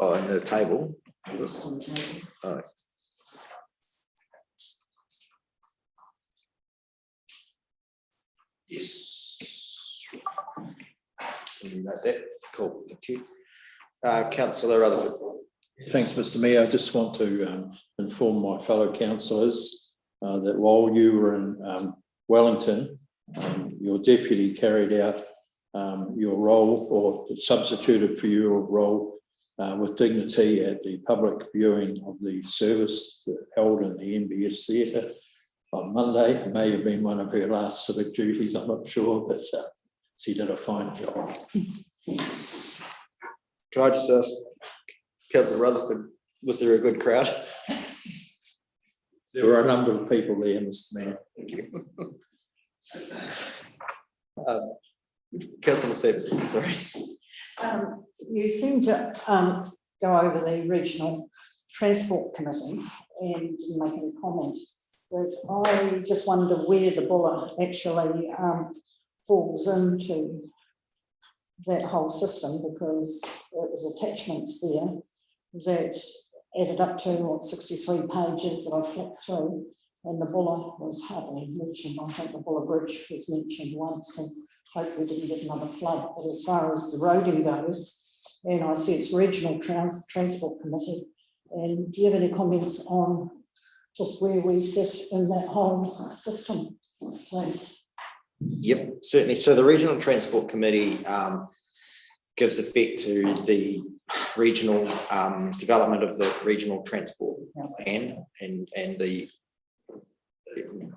Oh, in the table. Just on the table. Oh. Yes. Note that. Cool. Thank you. Councillor Rutherford. Thanks, Mr. Mayor. I just want to inform my fellow councillors that while you were in Wellington, your deputy carried out your role, or substituted for your role, with dignity at the public viewing of the service held in the NBS Theatre on Monday. It may have been one of her last civic duties, I'm not sure, but she did a fine job. Can I just ask Councillor Rutherford, was there a good crowd? There were a number of people there, Mr. Mayor. Thank you. Councillor Sept, sorry. You seem to go over the regional transport committee and make a comment, but I just wonder where the bullet actually falls into that whole system, because it was attachments there that added up to what 63 pages that I flicked through, and the Buller was hardly mentioned. I think the Buller Bridge was mentioned once, and hope we didn't get another flood. But as far as the roading goes, and I see it's Regional Transport Committee, and do you have any comments on just where we sit in that whole system, please? Yep, certainly. So the Regional Transport Committee gives effect to the regional development of the regional transport plan, and the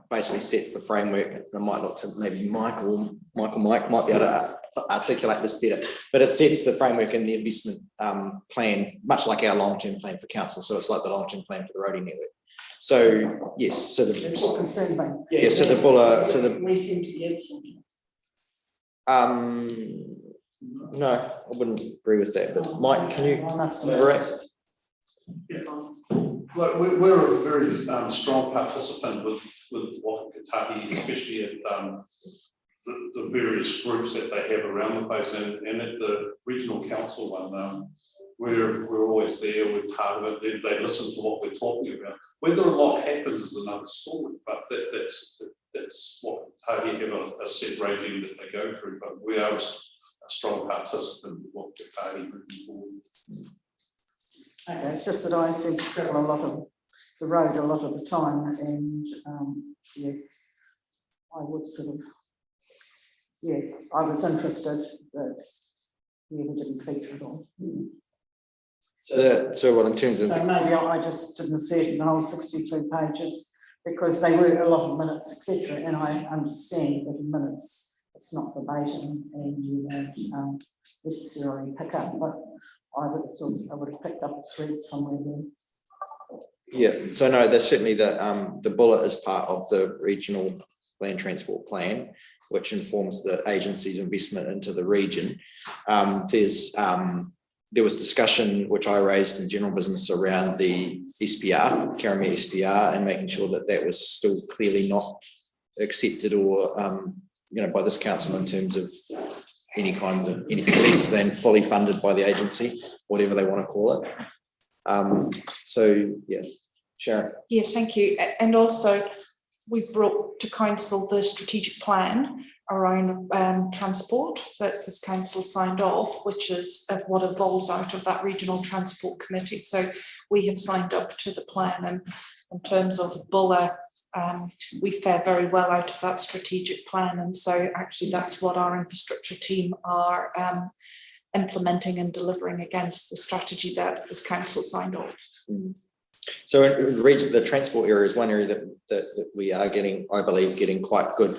basically sets the framework. I might look to maybe Mike might be able to articulate this better, but it sets the framework in the investment plan, much like our long-term plan for council. So it's like the long-term plan for the roading network. So yes, so That's what concerned me. yeah, so the Buller, so the we seem to be absent. no, I wouldn't agree with that. But Mike, can you elaborate? Look, we're a very strong participant with Wakatahi, especially at the various groups that they have around the place, and at the regional council one, we're always there, we're part of it, they listen to what we're talking about. Whether a lot happens is another story, but that's what Wakatahi have a set regime that they go through, but we are a strong participant with Wakatahi moving forward. Okay, it's just that I seem to travel a lot of the road a lot of the time, and yeah, I would sort of, yeah, I was interested, but yeah, we didn't feature it all. So what in terms of? So maybe I just didn't see it in the whole 63 pages, because they were a lot of minutes, etc. And I understand that in minutes it's not verbatim, and you don't necessarily pick up, but I would have picked up a thread somewhere there. Yeah, so no, there's certainly the bullet is part of the regional land transport plan, which informs the agency's investment into the region. There was discussion which I raised in general business around the SPR, Karamea SPR, and making sure that that was still clearly not accepted or by this council in terms of any kind of anything less than fully funded by the agency, whatever they want to call it. So yeah, Sharon. Yeah, thank you. And also, we've brought to council the strategic plan around transport that this council signed off, which is what evolves out of that regional transport committee. So we have signed up to the plan, and in terms of Buller, we fare very well out of that strategic plan, and so actually that's what our infrastructure team are implementing and delivering against the strategy that this council signed off. So in the transport area is one area that we are getting, I believe, getting quite good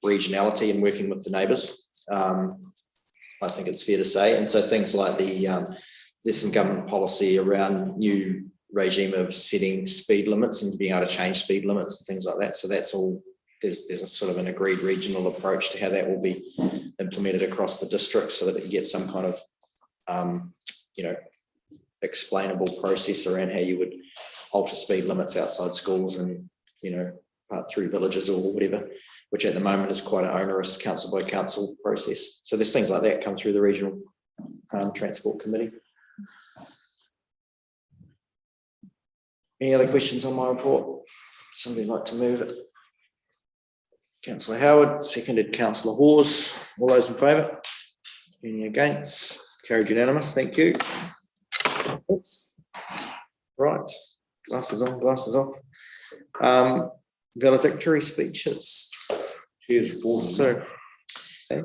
regionality and working with the neighbours. I think it's fair to say, and so things like there's some government policy around new regime of setting speed limits and being able to change speed limits and things like that. So that's all. There's a sort of an agreed regional approach to how that will be implemented across the district, so that you get some kind of explainable process around how you would alter speed limits outside schools and through villages or whatever, which at the moment is quite an onerous council by council process. So there's things like that come through the regional transport committee. Any other questions on my report? Somebody like to move it? Councillor Howard, seconded Councillor Hawes. All those in favour? Any against? Carried unanimous. Thank you. Oops. Right. Glasses on, glasses off. Valedictory speeches. Cheers, report. So, okay.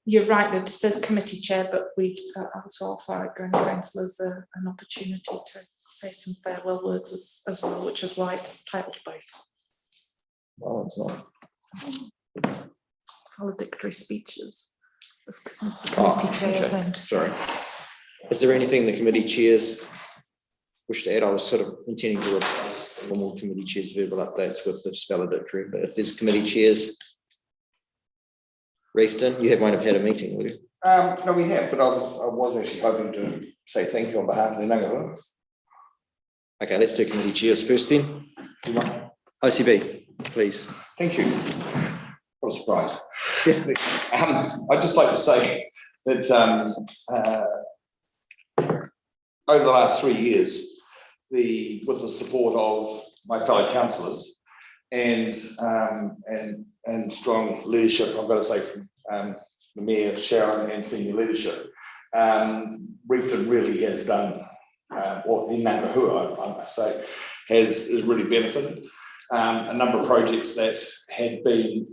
You're right, it says committee chair, but we also offer outgoing councillors an opportunity to say some farewell words as well, which is why it's titled both. Well, it's not. Valedictory speeches. Committee chairs and. Sorry. Is there anything the committee chairs push to add. I was sort of intending to replace the normal committee chairs' verbal updates with this valedictory, but if there's committee chairs, Reefton, you might have had a meeting, will you? No, we have, but I was actually hoping to say thank you on behalf of the Ngangahura. Okay, let's do committee chairs first then. OCB, please. Thank you. What a surprise. I'd just like to say that over the last 3 years, with the support of my fellow councillors and strong leadership, I've got to say from the Mayor, Sharon, and senior leadership, Reefton really has done, or in Ngangahura, I must say, has really benefited. A number of projects that had been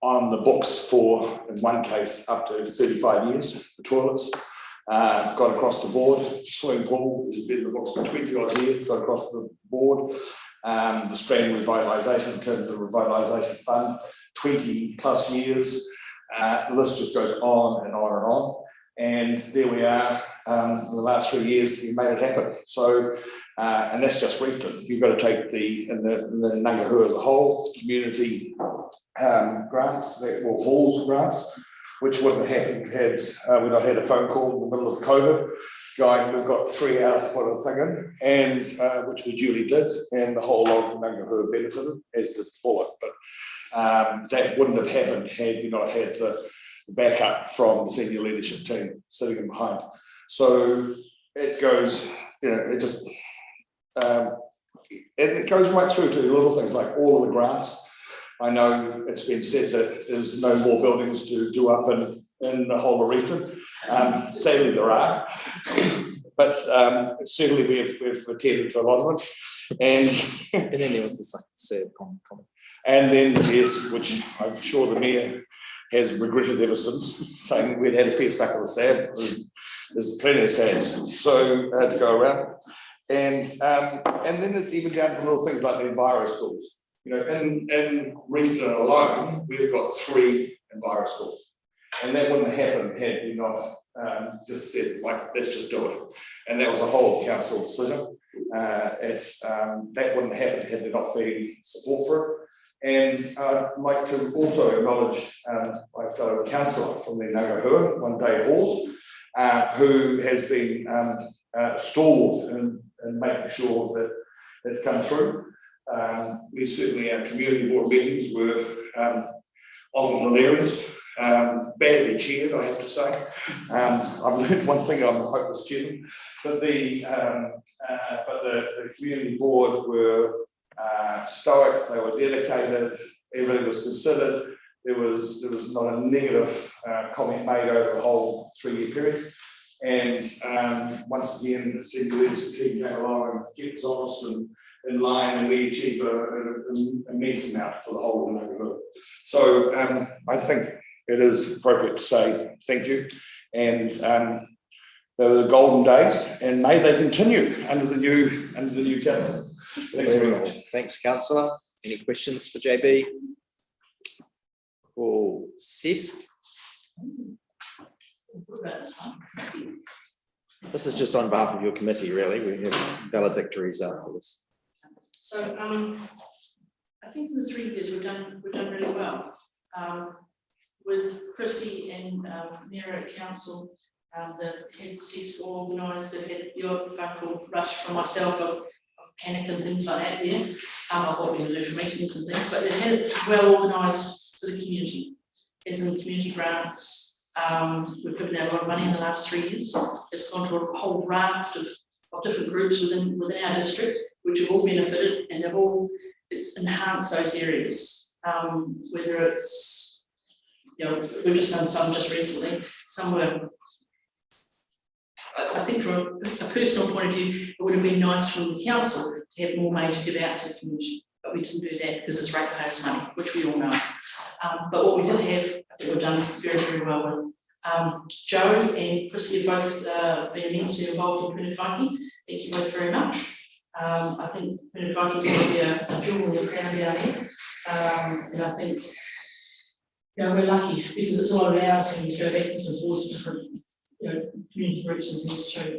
on the books for, in one case, up to 35 years, the toilets, got across the board. Swimming pool has been in the books for 20 odd years, got across the board. The Strand revitalisation, in terms of the revitalisation fund, 20 plus years. The list just goes on and on and on. And there we are, in the last 3 years, we made it happen. So, and that's just Reefton. You've got to take the Ngangahura as a whole, community grants, or halls grants, which wouldn't have happened had we not had a phone call in the middle of COVID, going, we've got 3 hours to put a thing in, and which we duly did, and the whole lot of Ngangahura benefited, as did Bullock. But that wouldn't have happened had we not had the backup from the senior leadership team sitting in behind. So it goes, it just, it goes right through to little things like all of the grants. I know it's been said that there's no more buildings to do up in the whole of Reefton. Sadly, there are, but certainly we've attended to a lot of them. And then there was the sad comment. And then there's, which I'm sure the Mayor has regretted ever since, saying we'd had a fair suck of the sand. There's plenty of sand, so to go around. And then it's even down to little things like the Enviro schools. In Reefton alone, we've got 3 Enviro schools. And that wouldn't have happened had we not just said, like, let's just do it. And that was a whole council decision. That wouldn't have happened had there not been support for it. And I'd like to also acknowledge my fellow councillor from the Ngangahura, One Day Halls, who has been stalwart in making sure that it's come through. We certainly, our community board meetings were often hilarious, badly chaired, I have to say. I've learned one thing, I'm a hopeless chairman, but the community board were stoic, they were dedicated, everything was considered. There was not a negative comment made over the whole 3-year period. And once again, the senior leadership team came along and kept us honest and in line, and we achieved an immense amount for the whole of the neighbourhood. So I think it is appropriate to say thank you. And they were the golden days, and may they continue under the new council. Thank you very much. Thanks, Councillor. Any questions for JB? Or Sis? This is just on behalf of your committee, really. We have valedictories after this. So I think in the 3 years we've done really well. With Chrissy and Mayor at Council, the head seats all organised. They've had the odd phone call rush from myself of panic and things like that there. Of what we're going to do for meetings and things, but they've had it well organised for the community, as in community grants. We've given out a lot of money in the last 3 years. It's gone to a whole raft of different groups within our district, which have all benefited, and it's enhanced those areas. Whether it's, we've just done some just recently. Some were, I think from a personal point of view, it would have been nice from the council to have more money to give out to the community, but we didn't do that because it's ratepayers' money, which we all know. But what we did have, I think we've done very, very well with. Joe and Chrissy have both been immensely involved in Printed Viking. Thank you both very much. I think Printed Viking is going to be a jewel in the crown down here. And I think we're lucky because it's a lot of hours and we go backwards and forwards to different community groups and things too.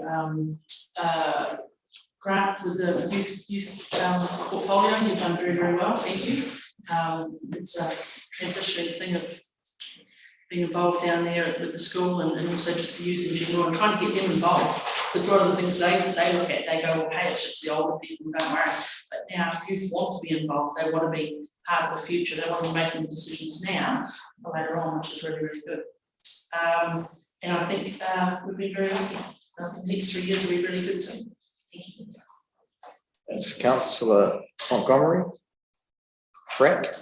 Grant with the youth portfolio, you've done very, very well, thank you. It's a transitioning thing of being involved down there with the school and also just the youth in general and trying to get them involved. Because one of the things they look at, they go, well, hey, it's just the older people, don't worry. But now youth want to be involved, they want to be part of the future, they want to be making the decisions now or later on, which is really, really good. And I think we've been very lucky. The next 3 years will be really good too. Thank you. Thanks, Councillor Montgomery. Frank.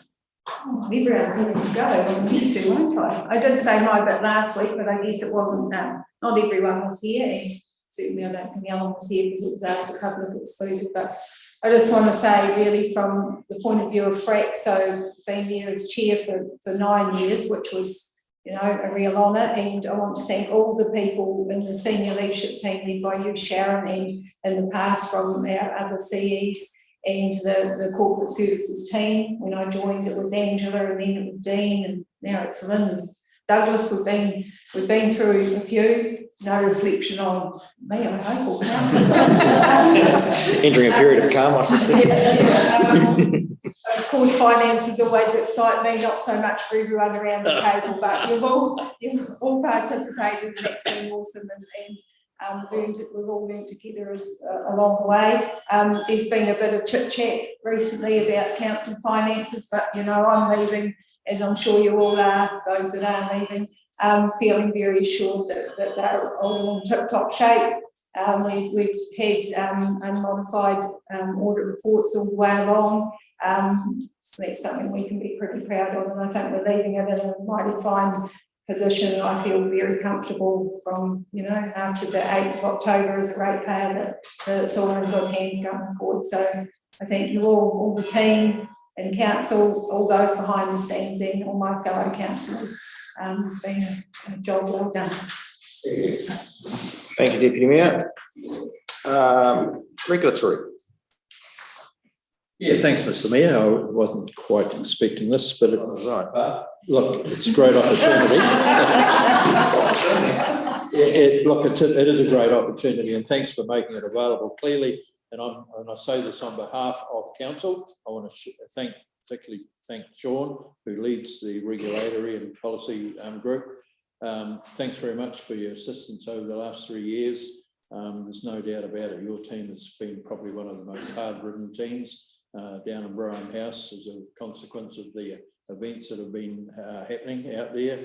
Everyone's having to go on these two, won't I? I did say my bit last week, but I guess it wasn't, not everyone was here, and certainly I don't think Ellen was here because it was after the public excluded, but I just want to say really from the point of view of FRAC, so being there as chair for 9 years, which was, you know, a real honour, and I want to thank all the people in the senior leadership team led by you, Sharon, and in the past from our other CEs, and the corporate services team. When I joined, it was Angela, and then it was Dean, and now it's Lynn and Douglas. We've been through a few. No reflection on me, I hope. Entering a period of calm, I suspect. Of course, finances always excite me, not so much for everyone around the table, but you've all participated, and that's been awesome, and we've all learned together along the way. There's been a bit of chit chat recently about council finances, but you know, I'm leaving, as I'm sure you all are, those that are leaving, feeling very assured that they're all in tip-top shape. We've had unmodified audit reports all the way along. So that's something we can be pretty proud of, and I think we're leaving it in a mighty fine position. I feel very comfortable from, you know, after the 8th of October as a ratepayer that it's all in good hands going forward. So I thank you all the team and council, all those behind the scenes, and all my fellow councillors. Been a job well done. Thank you, Deputy Mayor. Regulatory. Yeah, thanks, Mr. Mayor. I wasn't quite expecting this, but look, it's a great opportunity. It is a great opportunity, and thanks for making it available clearly. And I say this on behalf of council. I want to particularly thank Sean, who leads the regulatory and policy group. Thanks very much for your assistance over the last 3 years. There's no doubt about it. Your team has been probably one of the most hard-ridden teams down in Brian House as a consequence of the events that have been happening out there.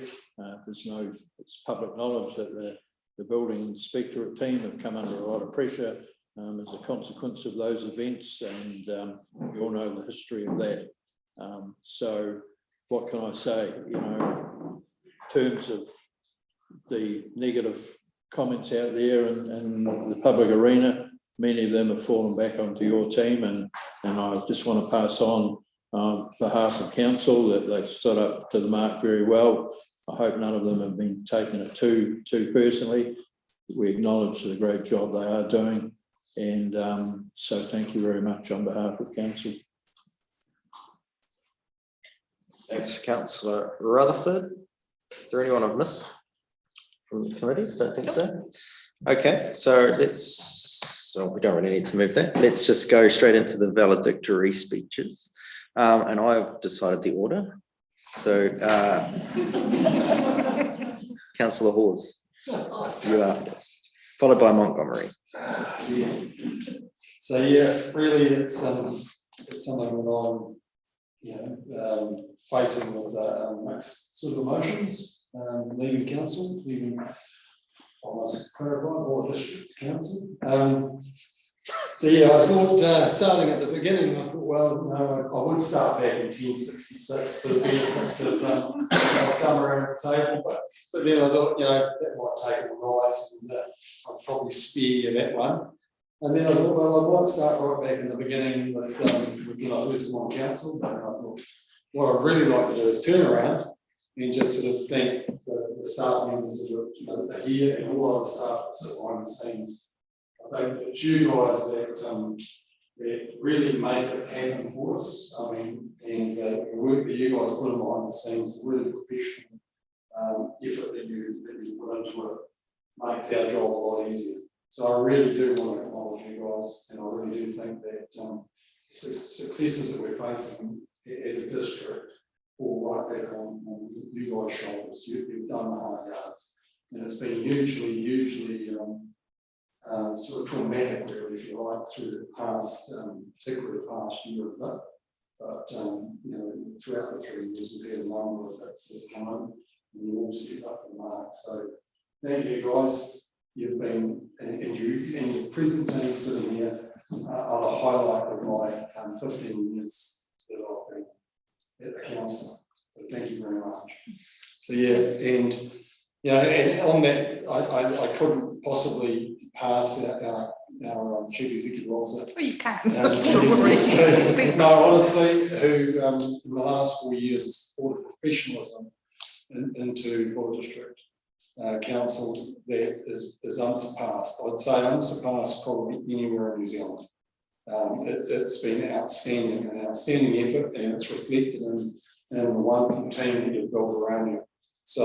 It's public knowledge that the building inspectorate team have come under a lot of pressure as a consequence of those events, and you all know the history of that. So what can I say? You know, in terms of the negative comments out there in the public arena, many of them have fallen back onto your team, and I just want to pass on behalf of council that they've stood up to the mark very well. I hope none of them have been taking it too personally. We acknowledge the great job they are doing, and so thank you very much on behalf of council. Thanks, Councillor Rutherford. Is there anyone I've missed from the committees? Don't think so. Okay, so we don't really need to move that. Let's just go straight into the valedictory speeches. And I've decided the order. So, Councillor Hawes, you are first, followed by Montgomery. So yeah, really it's something that I'm facing with mixed sort of emotions, leaving council, leaving almost clarified or district council. So yeah, I thought starting at the beginning, I thought, well, no, I would start back in 1066 for the benefits of somewhere at the table, but then I thought, you know, that might take all night, and I'll probably spare you that one. And then I thought, well, I might start right back in the beginning with when I first came on council, but then I thought, what I'd really like to do is turn around and just sort of thank the staff members that are here and all other staff that sit behind the scenes. I think it's you guys that really make it happen for us. I mean, and the work that you guys put in behind the scenes, the really professional effort that you put into it makes our job a lot easier. So I really do want to acknowledge you guys, and I really do think that successes that we're facing as a district fall right back on you guys' shoulders. You've done the hard yards, and it's been hugely sort of traumatic, really, if you like, through the past, particularly the past year of that. But you know, throughout the 3 years, we've had a number of bits that come in, and you all stepped up the mark. So thank you, guys. You've been, and your present team sitting here are the highlight of my 15 years that I've been at the council. So thank you very much. So yeah, and and on that, I couldn't possibly pass our chief executive officer. Well, you can. No, honestly, who in the last 4 years has brought professionalism into the district council that is unsurpassed. I'd say unsurpassed probably anywhere in New Zealand. It's been an outstanding effort, and it's reflected in the wonderful team that you've built around you. So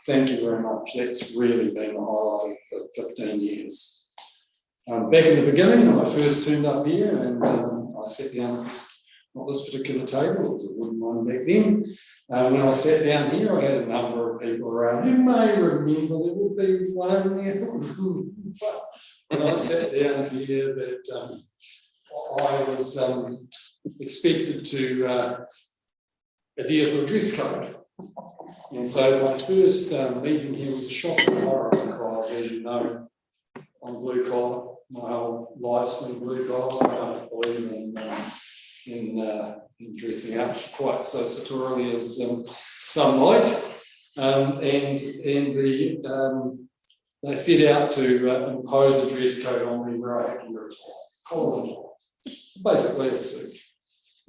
thank you very much. That's really been the highlight for 15 years. Back in the beginning, when I first turned up here, and I sat down at this particular table, it was a wooden one back then. When I sat down here, I had a number of people around. You may remember there would be one there. When I sat down here, that I was expected to adhere to a dress code. And so my first meeting here was a shocking horror, because, as you know, I'm blue collar. My whole life's been blue collar. I don't believe in dressing up quite so sartorially as some might. And they set out to impose a dress code on me where I had to wear a collar and tie, basically a suit.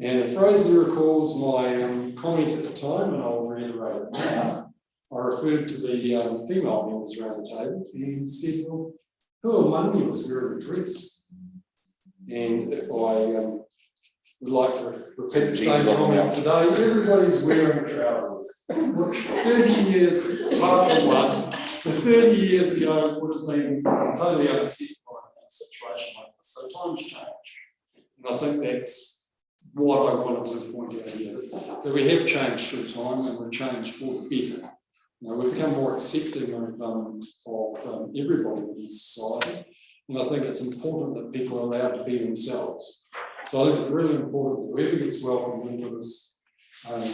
And the phrase that recalls my comment at the time, and I'll reiterate it now, I referred to the female members around the table and said, well, who among you was wearing a dress? And if I would like to repeat the same comment today, everybody's wearing trousers, which 30 years, apart from one, 30 years ago would have been totally upset by a situation like this. So times change. And I think that's what I wanted to point out here, that we have changed through time, and we've changed for the better. You know, we've become more accepting of everybody in society, and I think it's important that people are allowed to be themselves. So I think it's really important that whoever gets welcomed into this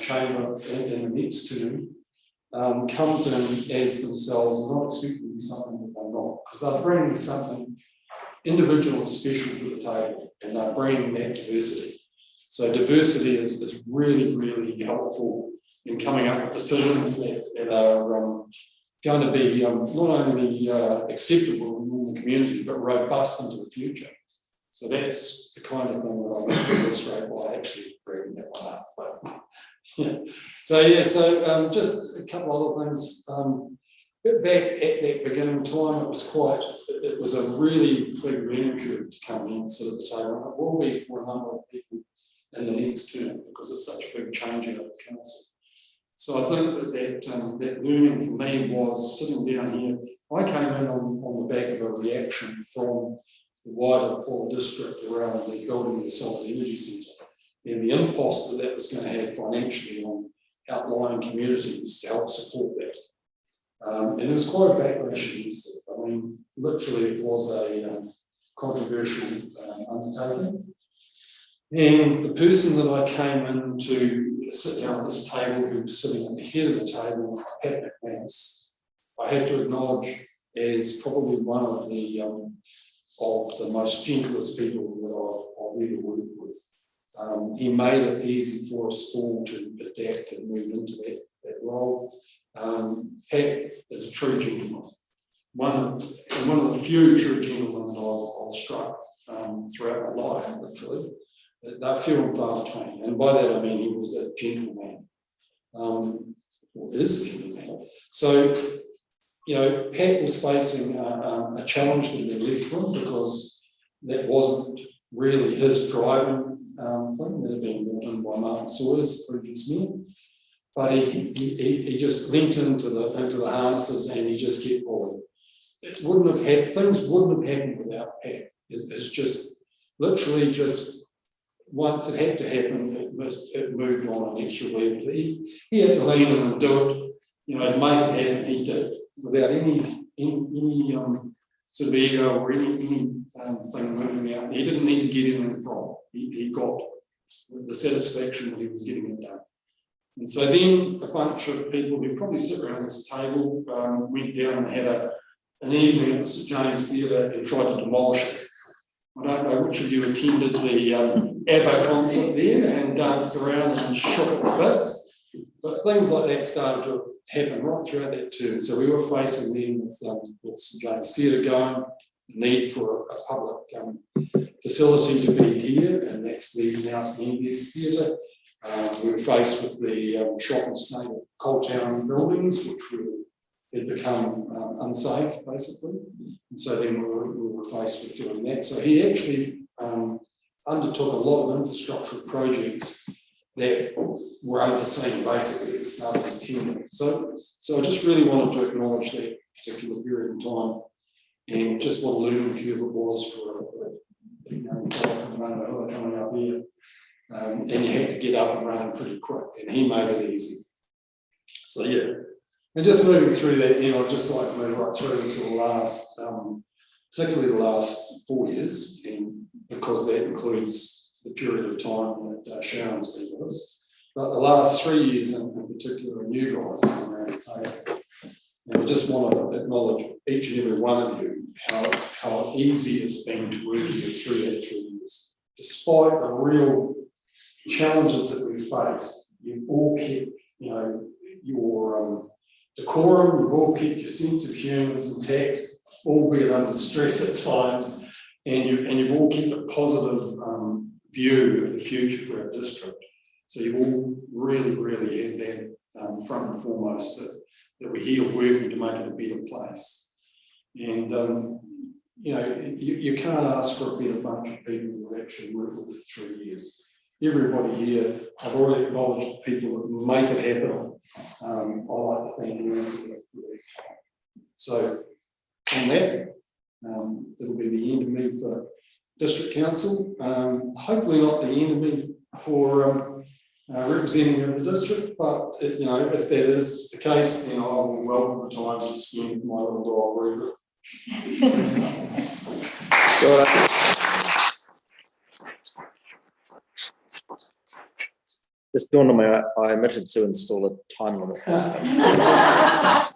chamber in the next term comes in as themselves, and not expecting to be something that they're not, because they're bringing something individual and special to the table, and they're bringing that diversity. So diversity is really, really helpful in coming up with decisions that are going to be not only acceptable in the community, but robust into the future. So that's the kind of thing that I want to illustrate by actually bringing that one up. But, yeah. So just a couple other things. Back at that beginning time, it was a really big learning curve to come in and sit at the table. And it will be for a number of people in the next term, because it's such a big change out of the council. So I think that learning for me was sitting down here. I came in on the back of a reaction from the wider Port district around the building of the Solid Energy Centre, and the impulse that was going to have financially on outlying communities to help support that. And it was quite a backlash against it. I mean, literally it was a controversial undertaking. And the person that I came in to sit down at this table, who was sitting at the head of the table, Pat McManus, I have to acknowledge as probably one of the most gentlest people that I've ever worked with. He made it easy for us all to adapt and move into that role. Pat is a true gentleman. One of the few true gentlemen that I've struck throughout my life, literally. They're few and far between, and by that I mean he was a gentleman, or is a gentleman. So, you know, Pat was facing a challenge that had been left for him, because that wasn't really his driving thing that had been brought in by Martin Sawyer's previous mayor. But he just linked into the harnesses, and he just kept pulling. it wouldn't have happened, things wouldn't have happened without Pat. It's just literally just once it had to happen, it moved on inexorably. He had to lean in and do it, you know, to make it happen. He did without any sort of ego or any thing moving out. He didn't need to get in from. He got the satisfaction that he was getting it done. And so then a bunch of people who probably sit around this table went down and had an evening at the St James Theatre and tried to demolish it. I don't know which of you attended the ABBA concert there and danced around and shook it to bits, but things like that started to happen right throughout that term. So we were facing then with St James Theatre going, the need for a public facility to be here, and that's leading now to the NBS Theatre. We were faced with the shocking state of Clocktower buildings, which had become unsafe, basically. And so then we were faced with doing that. So he actually undertook a lot of infrastructure projects that were unforeseen, basically, at the start of his tenure. So I just really wanted to acknowledge that particular period of time and just what a learning curve it was for coming up here. And you had to get up and run pretty quick, and he made it easy. So yeah, and just moving through that, I'd just like to move right through to the last, particularly the last 4 years, and because that includes the period of time that Sharon's been with us. But the last 3 years in particular, and you guys around the table. And I just want to acknowledge each and every one of you how easy it's been to work you through that 3 years. Despite the real challenges that we faced, you've all kept, your decorum, you've all kept your sense of humour intact, albeit under stress at times, and you've all kept a positive view of the future for our district. So you've all really, really had that front and foremost that we're here working to make it a better place. And you can't ask for a better bunch of people who actually work with it for 3 years. Everybody here, I've already acknowledged the people that make it happen. I like to thank you for that. So on that, it'll be the end of me for District Council. Hopefully not the end of me for representing the district, but if that is the case, then I will welcome the time to spend my little dog room. Just dawned on me, I omitted to install a time limit. I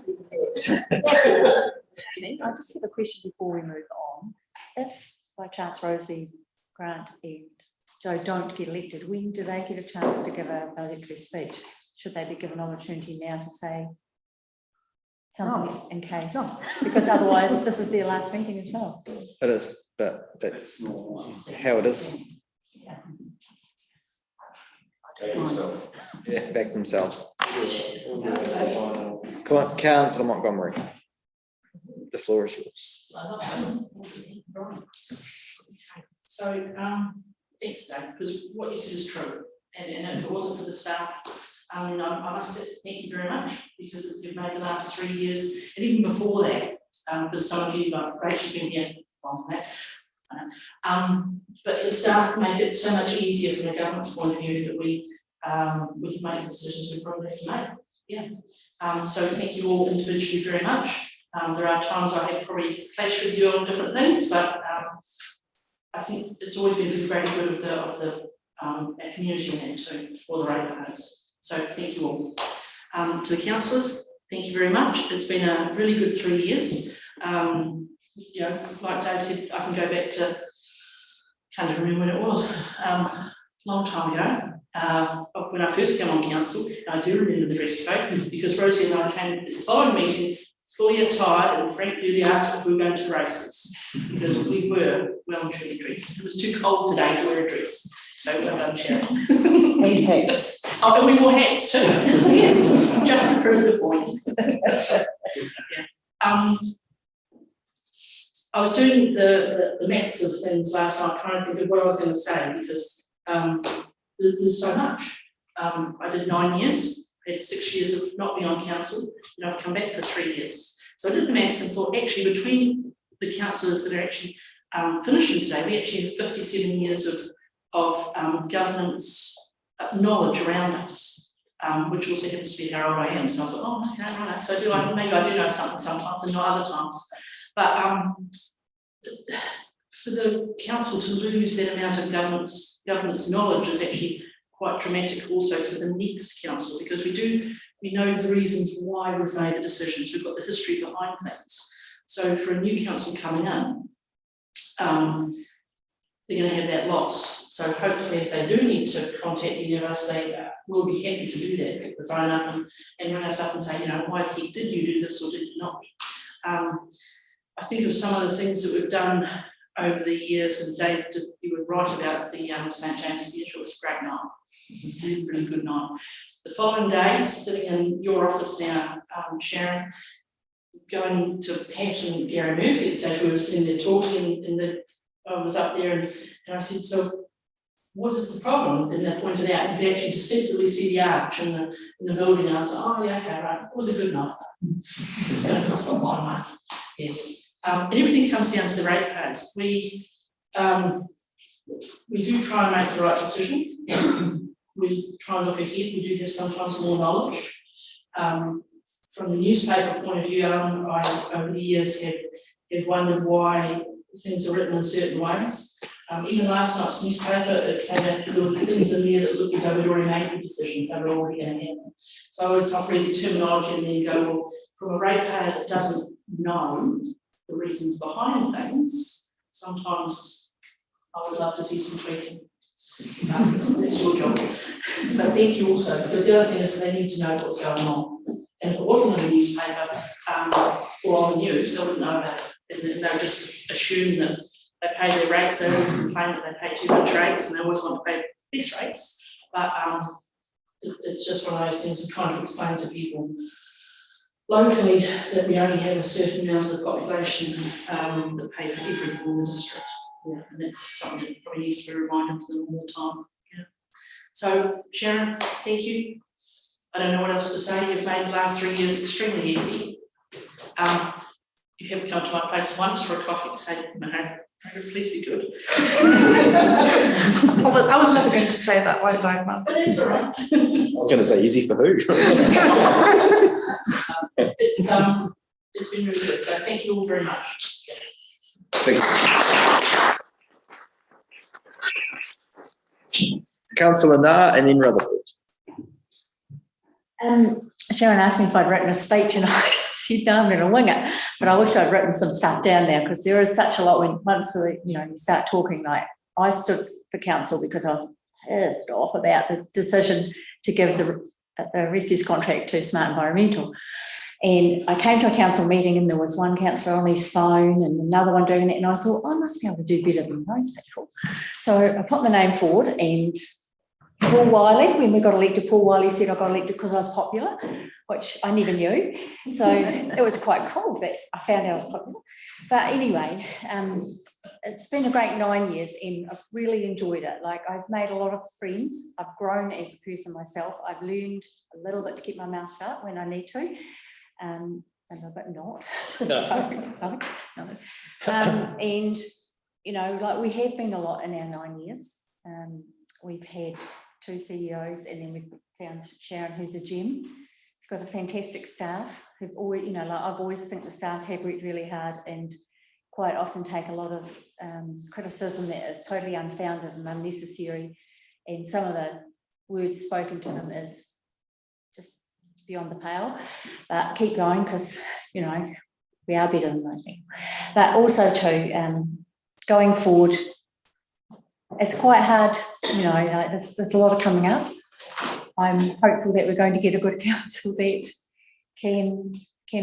just have a question before we move on. If by chance Rosie, Grant and Joe don't get elected, when do they get a chance to give a valedictory speech? Should they be given an opportunity now to say something in case? No. Because otherwise this is their last meeting as well. It is, but that's how it is. Yeah. Yeah, back themselves. Councillor Montgomery, the floor is yours. So, thanks, Dave, because what you said is true. And if it wasn't for the staff, I must say thank you very much, because you've made the last 3 years, and even before that, because some of you, like Rachel, been here from that. But the staff make it so much easier from a government's point of view that we can make the decisions we probably have to make. Yeah. So thank you all individually very much. There are times I have probably clashed with you on different things, but I think it's always been for the greater good of the our community and that too, or the ratepayers. So thank you all. To the councillors, thank you very much. It's been a really good 3 years. Like Dave said, I can go back to, can't even remember when it was, long time ago, when I first came on council. I do remember the dress code because Rosie and I came to the following meeting fully attired, and Frank duly asked if we were going to races because we were well and truly dressed. It was too cold today to wear a dress. So well done, Sharon. And hats. Oh, and we wore hats too. Yes, just to prove the point. Yeah. I was doing the maths of things last night, trying to think of what I was going to say, because there's so much. I did 9 years, had 6 years of not being on council, and I've come back for 3 years. So I did the maths and thought, actually, between the councillors that are actually finishing today, we actually have 57 years of governance knowledge around us, which also happens to be how old I am. So I thought, oh, okay, right. So maybe I do know something sometimes and not other times. But for the council to lose that amount of governance knowledge is actually quite dramatic also for the next council, because we know the reasons why we've made the decisions. We've got the history behind things. So for a new council coming in, they're going to have that loss. So hopefully if they do need to contact any of us, they will be happy to do that, pick the phone up and ring us up and say, why the heck did you do this or did you not? I think of some of the things that we've done over the years, and David, you were right about the St. James Theatre. It was a great night. It was a really, really good night. The following day, sitting in your office now, Sharon, going to Pat and Gary Murphy at stage, we were sitting there talking, and I was up there and I said, so what is the problem? And they pointed out, you could actually distinctly see the arch in the building. And I was like, oh yeah, okay, right. It was a good night. It's going to cost a lot of money. Yes. And everything comes down to the ratepayers. We do try and make the right decision. We try and look ahead. We do have sometimes more knowledge. From the newspaper point of view, I over the years have wondered why things are written in certain ways. Even last night's newspaper, it came out with things in there that look as though we'd already made the decisions, they were already going to happen. So I always read the terminology and then go, well, from a ratepayer that doesn't know the reasons behind things, sometimes I would love to see some tweaking. That's your job. But thank you also, because the other thing is they need to know what's going on. And if it wasn't in the newspaper or on the news, they wouldn't know about it. And they would just assume that they pay their rates. They always complain that they pay too much rates and they always want to pay less rates. But it's just one of those things of trying to explain to people locally that we only have a certain amount of the population that pay for everything in the district. Yeah, and that's something that probably needs to be reminded to them all the time. Yeah. So, Sharon, thank you. I don't know what else to say. You've made the last 3 years extremely easy. You haven't come to my place once for a coffee to say, no, please be good. I was never going to say that like Mark. But it's all right. I was going to say easy for who? It's been really good. So thank you all very much. Thanks. Councillor Nah and then Rutherford. Sharon asked me if I'd written a speech and I said, no, I'm going to wing it. But I wish I'd written some stuff down there, because there is such a lot when once you start talking. Like, I stood for council because I was pissed off about the decision to give the refuse contract to Smart Environmental. And I came to a council meeting and there was one councillor on his phone and another one doing it, and I thought, I must be able to do better than those people. So I put my name forward, and Paul Wiley, when we got elected, Paul Wiley said I got elected because I was popular, which I never knew. So it was quite cool that I found out I was popular. But anyway, it's been a great 9 years and I've really enjoyed it. Like, I've made a lot of friends. I've grown as a person myself. I've learned a little bit to keep my mouth shut when I need to. And a bit not. No. And, like, we have been a lot in our 9 years. We've had 2 CEOs, and then we've found Sharon, who's a gem. We've got a fantastic staff who've always, I've always think the staff have worked really hard and quite often take a lot of criticism that is totally unfounded and unnecessary. And some of the words spoken to them is just beyond the pale. But keep going, because, we are better than those things. But also too, going forward, it's quite hard, there's a lot of coming up. I'm hopeful that we're going to get a good council that can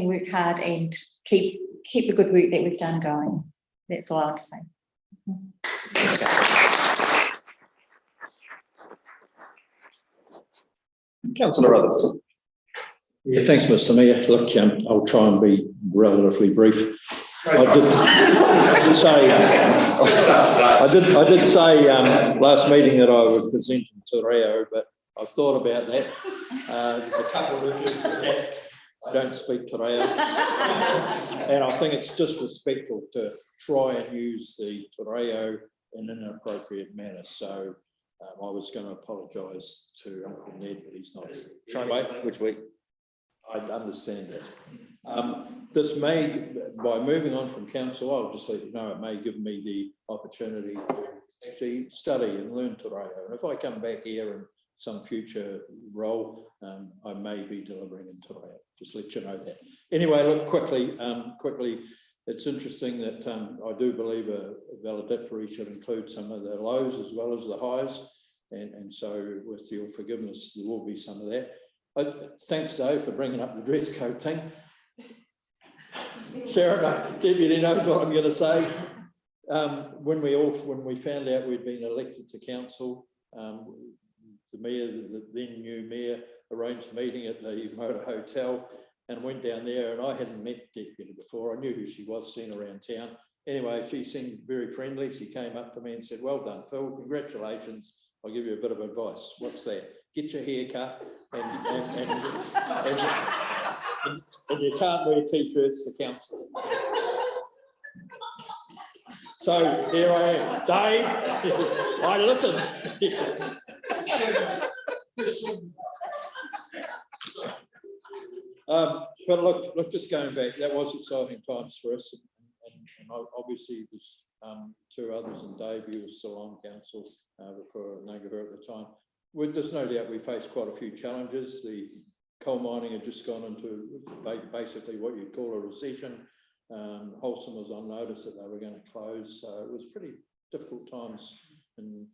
work hard and keep the good work that we've done going. That's all I have to say. Councillor Rutherford. Yeah, thanks, Mr. Mayor. Look, I'll try and be relatively brief. I did say last meeting that I would present in Te Reo, but I've thought about that. There's a couple of issues with that. I don't speak te reo. And I think it's disrespectful to try and use the te reo in an inappropriate manner. So I was going to apologise to Uncle Ned, but he's not. Which week? I understand that. This may, by moving on from council, I'll just let you know, it may give me the opportunity to actually study and learn te reo. And if I come back here in some future role, I may be delivering in te reo. Just let you know that. Anyway, look, quickly, it's interesting that I do believe a valedictory should include some of the lows as well as the highs. And so with your forgiveness, there will be some of that. Thanks, Dave, for bringing up the dress code thing. Sharon, Deputy knows what I'm going to say. When we found out we'd been elected to council, the mayor, the then new mayor, arranged a meeting at the Motor Hotel and went down there, and I hadn't met Deputy before. I knew who she was, seen around town. Anyway, she seemed very friendly. She came up to me and said, "Well done, Phil, congratulations. I'll give you a bit of advice." "What's that?" "Get your hair cut and you can't wear t-shirts to council." So here I am, Dave. I listen. But look, just going back, that was exciting times for us, and obviously there's two others, and Dave, you were still on council for Nagahura at the time. There's no doubt we faced quite a few challenges. The coal mining had just gone into basically what you'd call a recession. Wholesome was on notice that they were going to close, so it was pretty difficult times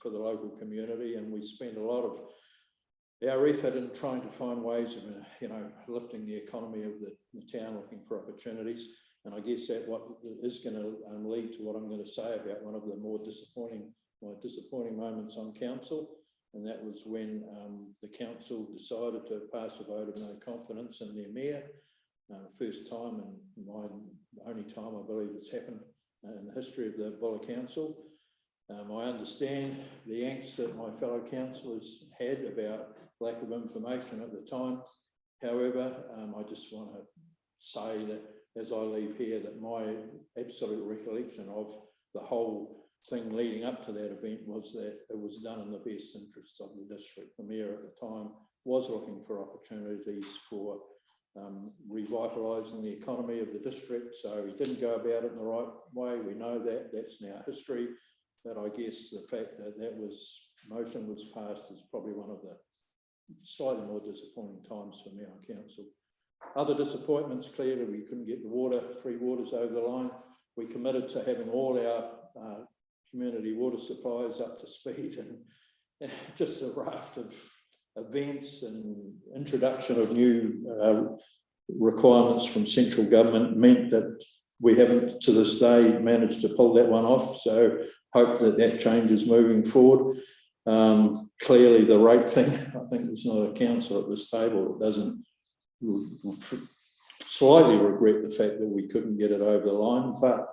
for the local community, and we spent a lot of our effort in trying to find ways of, lifting the economy of the town, looking for opportunities. And I guess that what is going to lead to what I'm going to say about one of the more disappointing moments on council, and that was when the council decided to pass a vote of no confidence in their mayor. First time, and my only time I believe it's happened in the history of the Buller Council. I understand the angst that my fellow councillors had about lack of information at the time. However, I just want to say that as I leave here, that my absolute recollection of the whole thing leading up to that event was that it was done in the best interests of the district. The mayor at the time was looking for opportunities for revitalising the economy of the district, so he didn't go about it in the right way. We know that, that's now history. But I guess the fact that motion was passed is probably one of the slightly more disappointing times for me on council. Other disappointments, clearly we couldn't get the three waters over the line. We committed to having all our community water supplies up to speed, and just a raft of events and introduction of new requirements from central government meant that we haven't to this day managed to pull that one off. So hope that changes moving forward. Clearly the rate thing, I think there's not a council at this table that doesn't slightly regret the fact that we couldn't get it over the line, but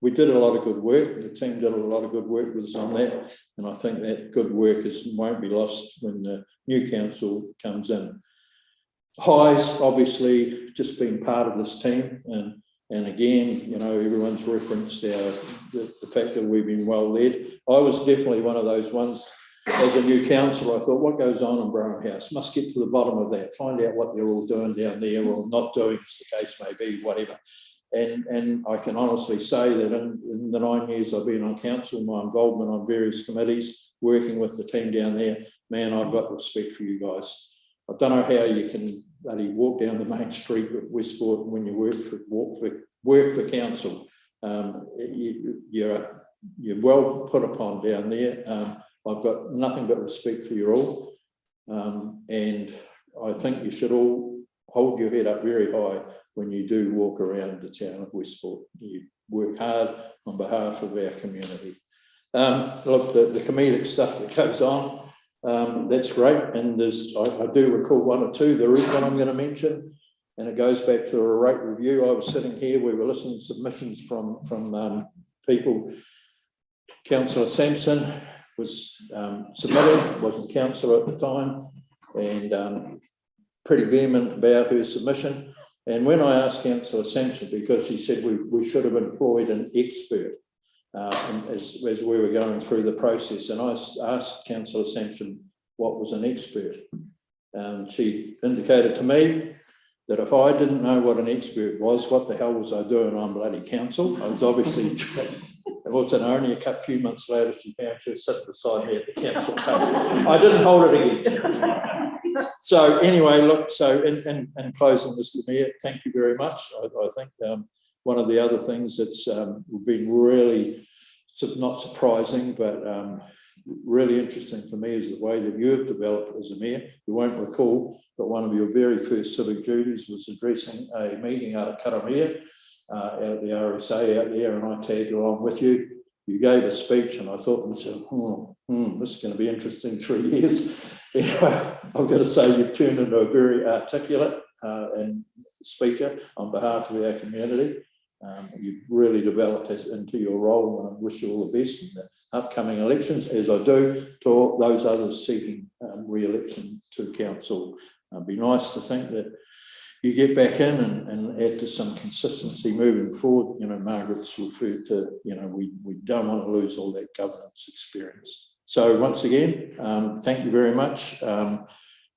we did a lot of good work. The team did a lot of good work with us on that, and I think that good work won't be lost when the new council comes in. Highs, obviously, just being part of this team, and again, everyone's referenced the fact that we've been well led. I was definitely one of those ones. As a new councillor, I thought, what goes on in Brown House? Must get to the bottom of that, find out what they're all doing down there, or not doing, as the case may be, whatever. And I can honestly say that in the 9 years I've been on council, my involvement on various committees, working with the team down there, man, I've got respect for you guys. I don't know how you can walk down the main street at Westport when you work for council. You're well put upon down there. I've got nothing but respect for you all, and I think you should all hold your head up very high when you do walk around the town of Westport. You work hard on behalf of our community. Look, the comedic stuff that goes on, that's great, and I do recall one or two. There is one I'm going to mention, and it goes back to a rate review. I was sitting here, we were listening to submissions from people. Councillor Sampson was submitted, wasn't councillor at the time, and pretty vehement about her submission. And when I asked Councillor Sampson, because he said we should have employed an expert as we were going through the process, and I asked Councillor Sampson what was an expert. She indicated to me that if I didn't know what an expert was, what the hell was I doing on bloody council? I was obviously, it wasn't only a few months later, she found she was sitting beside me at the council table. I didn't hold it against. So anyway, look, so in closing, Mr. Mayor, thank you very much. I think one of the other things that's been really, not surprising, but really interesting for me is the way that you have developed as a mayor. You won't recall, but one of your very first civic duties was addressing a meeting out of Karamea, out at the RSA out there, and I tagged along with you. You gave a speech, and I thought to myself, this is going to be interesting 3 years. Anyway, I've got to say you've turned into a very articulate and speaker on behalf of our community. You've really developed into your role, and I wish you all the best in the upcoming elections, as I do to all those others seeking re-election to council. It'd be nice to think that you get back in and add to some consistency moving forward. You know, Margaret's referred to, you know, we don't want to lose all that governance experience. So once again, thank you very much. I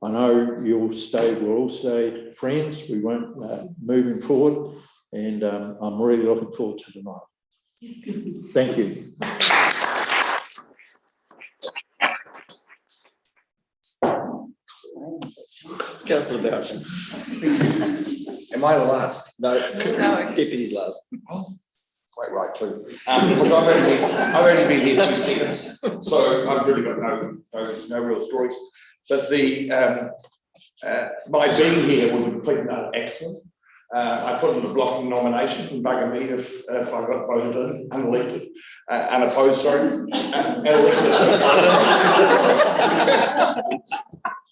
know we'll all stay friends. We won't moving forward. And I'm really looking forward to tonight. Thank you. Councillor Boucher. Am I the last? No, deputy's last. Oh, quite right too. Because I've only been here 2 seconds, so I've really got no real stories. But my being here was a complete and utter accident. I put in the blocking nomination and bugger me if I got voted in, unelected, unopposed, sorry, unelected.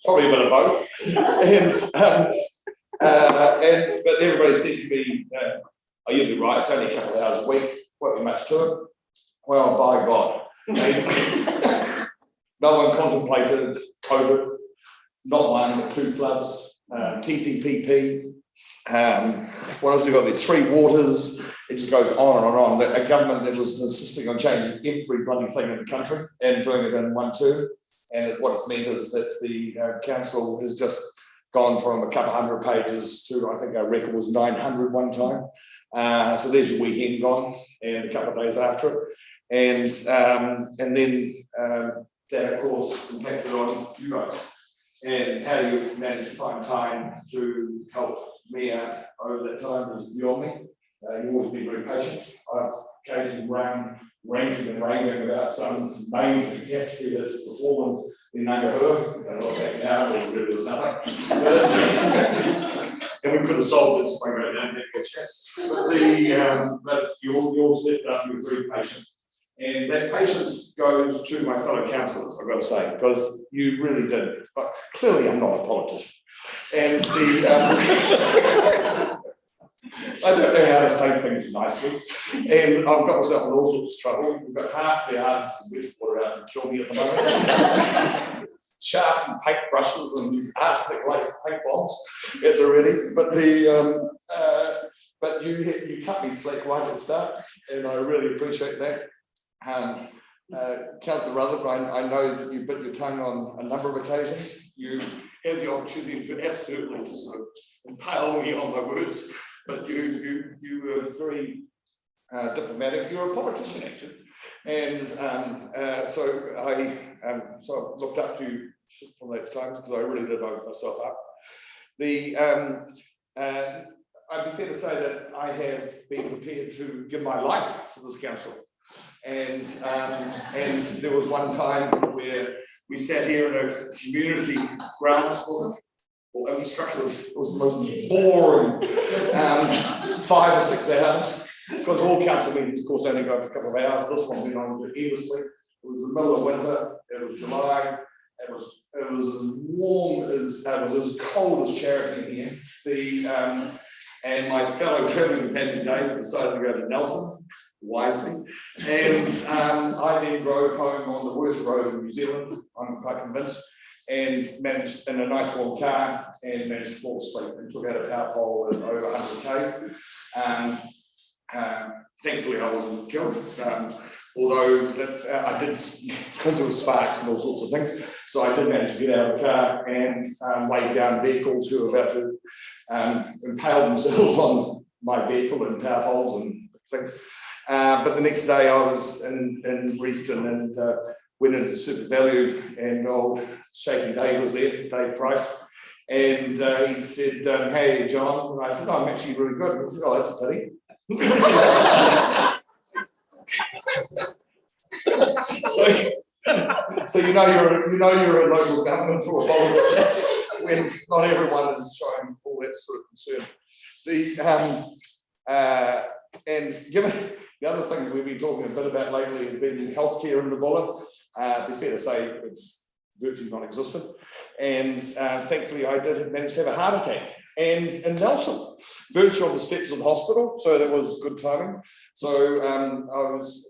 Probably a bit of both. But everybody seemed to be, you'll be right, it's only a couple of hours a week, won't be much to it. Well, by God. No one contemplated COVID, not one, but 2 floods, TTPP. What else we got there? 3 waters. It just goes on and on. A government that was insisting on changing every bloody thing in the country and doing it in 1 term. And what it's meant is that the council has just gone from a couple 100 pages to, I think our record was 900 one time. So there's your weekend gone, and a couple of days after it. And then that, of course, impacted on you guys. And how you've managed to find time to help me out over that time is beyond me. You've always been very patient. I've occasionally ranting and raving about some major catastrophe that's performed in Nangahoe. I look back now, it really was nothing. And we could have solved it just by going down and having a chat. But you all stepped up, you were very patient. And that patience goes to my fellow councillors, I've got to say, because you really did. But clearly I'm not a politician. And I don't know how to say things nicely. And I've got myself in all sorts of trouble. We've got half the artists in Westport out to kill me at the moment. Sharp and paint brushes and arsenic laced paint bombs at the ready. But you cut me slack right at the start, and I really appreciate that. Councillor Rutherford, I know that you bit your tongue on a number of occasions. You had the opportunity to absolutely just sort of impale me on my words, but you were very diplomatic. You're a politician, actually, and so I looked up to you from that time because I really did open myself up. I'd be fair to say that I have been prepared to give my life for this council. And there was one time where we sat here in a community grounds, wasn't it? Or infrastructure was the most boring 5 or 6 hours. Because all council meetings, of course, only go for a couple of hours. This one went on endlessly. It was the middle of winter. It was July. It was as warm as it was as cold as charity in here. And my fellow travelling companion David decided to go to Nelson. Wisely, and I then drove home on the worst road in New Zealand, I'm quite convinced, and managed in a nice warm car and managed to fall asleep and took out a power pole at over 100 k's. Thankfully, I wasn't killed, although I did, because there was sparks and all sorts of things. So I did manage to get out of the car and lay down vehicles who were about to impale themselves on my vehicle and power poles and things. But the next day I was in Reefton and went into Super Value, and old Shaky Dave was there, Dave Price, and he said, "Hey, John," and I said, "Oh, I'm actually really good." And he said, "Oh, that's a pity." So you know you're a local government for a while when not everyone is showing all that sort of concern. And given the other things we've been talking a bit about lately has been healthcare in the Buller. Be fair to say it's virtually non-existent, and thankfully I did manage to have a heart attack, and in Nelson, virtually on the steps of the hospital, so that was good timing. So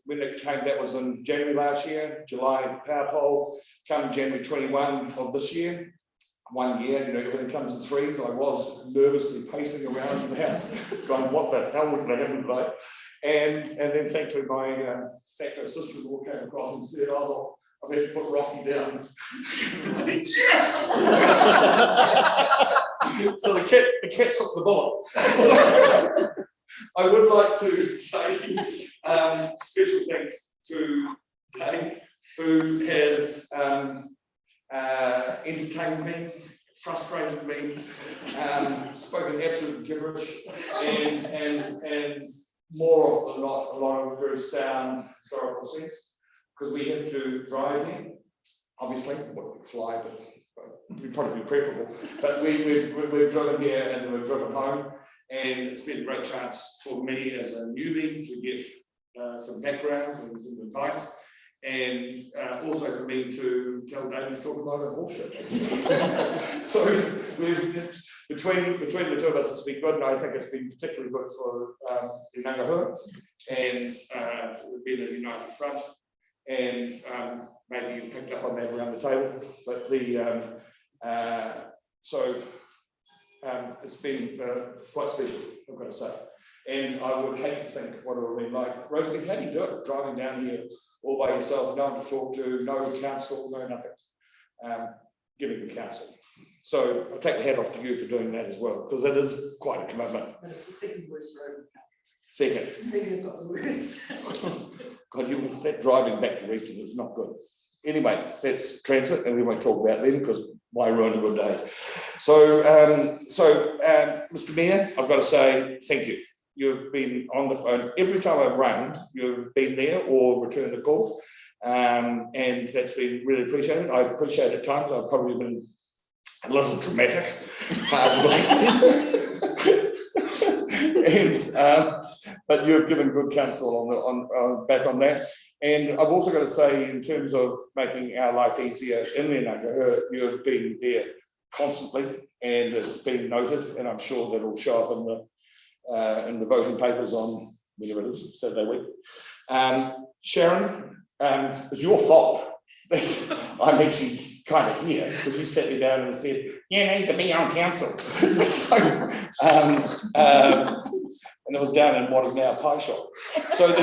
when it came, that was in January last year, July power pole, come January 21 of this year, 1 year, everything comes in threes. I was nervously pacing around the house, going, what the hell would have happened today? And then thankfully my facto sister-in-law came across and said, "Oh, I've had to put Rocky down." I said, "Yes!" So the cat took the bullet. So, I would like to say special thanks to Dave, who has entertained me, frustrated me, spoken absolute gibberish, and more of a lot of very sound historical sense, because we have to drive here. Obviously, we fly, but we'd probably be preferable. But we've driven here and we've driven home, and it's been a great chance for me as a newbie to get some background and some advice, and also for me to tell David's talking about a bullshit. So between the two of us, it's been good, and I think it's been particularly good for the Ngangahura, and we've been a united front, and maybe you picked up on that around the table, but it's been quite special, I've got to say. And I would hate to think what it would have been like. Rosalie, how do you do it? Driving down here all by yourself, no one to talk to, no counsel, no nothing. Giving the counsel. So I'll take the hat off to you for doing that as well, because it is quite a commitment. But it's the second worst road. Second. Second got the worst. God, that driving back to Reefton is not good. Anyway, that's transit, and we won't talk about them because why ruin a good day? So, Mr. Mayor, I've got to say thank you. You've been on the phone every time I've rang. You've been there or returned a call, and that's been really appreciated. I appreciate at times I've probably been a little dramatic, but you've given good counsel back on that. And I've also got to say, in terms of making our life easier in the Ngangahura, you've been there constantly, and it's been noted, and I'm sure that will show up in the voting papers on whenever it is, Saturday week. Sharon, it's your fault. I'm actually kind of here because you sat me down and said, "You need to be on council." So, and it was down in what is now a pie shop. So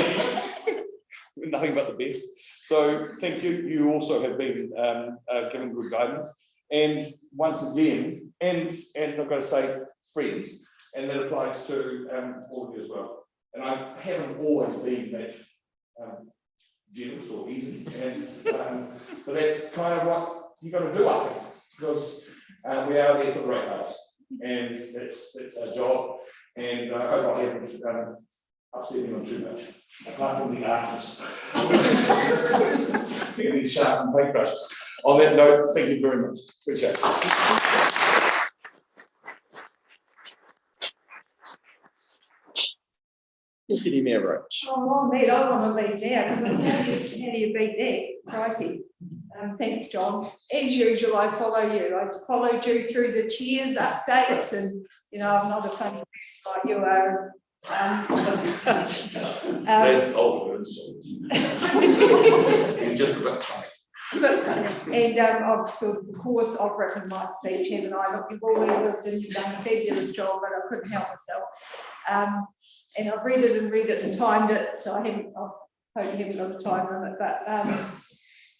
nothing but the best. So thank you. You also have been given good guidance. And once again, and I've got to say, friends, and that applies to all of you as well. And I haven't always been that generous or easy, but that's kind of what you got to do, I think, because we are there for the right house, and that's our job. And I hope I haven't upset anyone too much, apart from the artists and these sharp paintbrushes. On that note, thank you very much. Appreciate it. Deputy Mayor Roach. Oh, well, mate, I want to leave now because how do you beat that? Crikey. Thanks, John. As usual, I follow you. I followed you through the cheers, updates, and I'm not a funny person like you are. There's old words. Just about funny. And I've sort of course, I've written my speech, haven't I? Look, you've all lived and you've done a fabulous job, but I couldn't help myself. And I've read it and timed it, so I hope you haven't got a time limit, but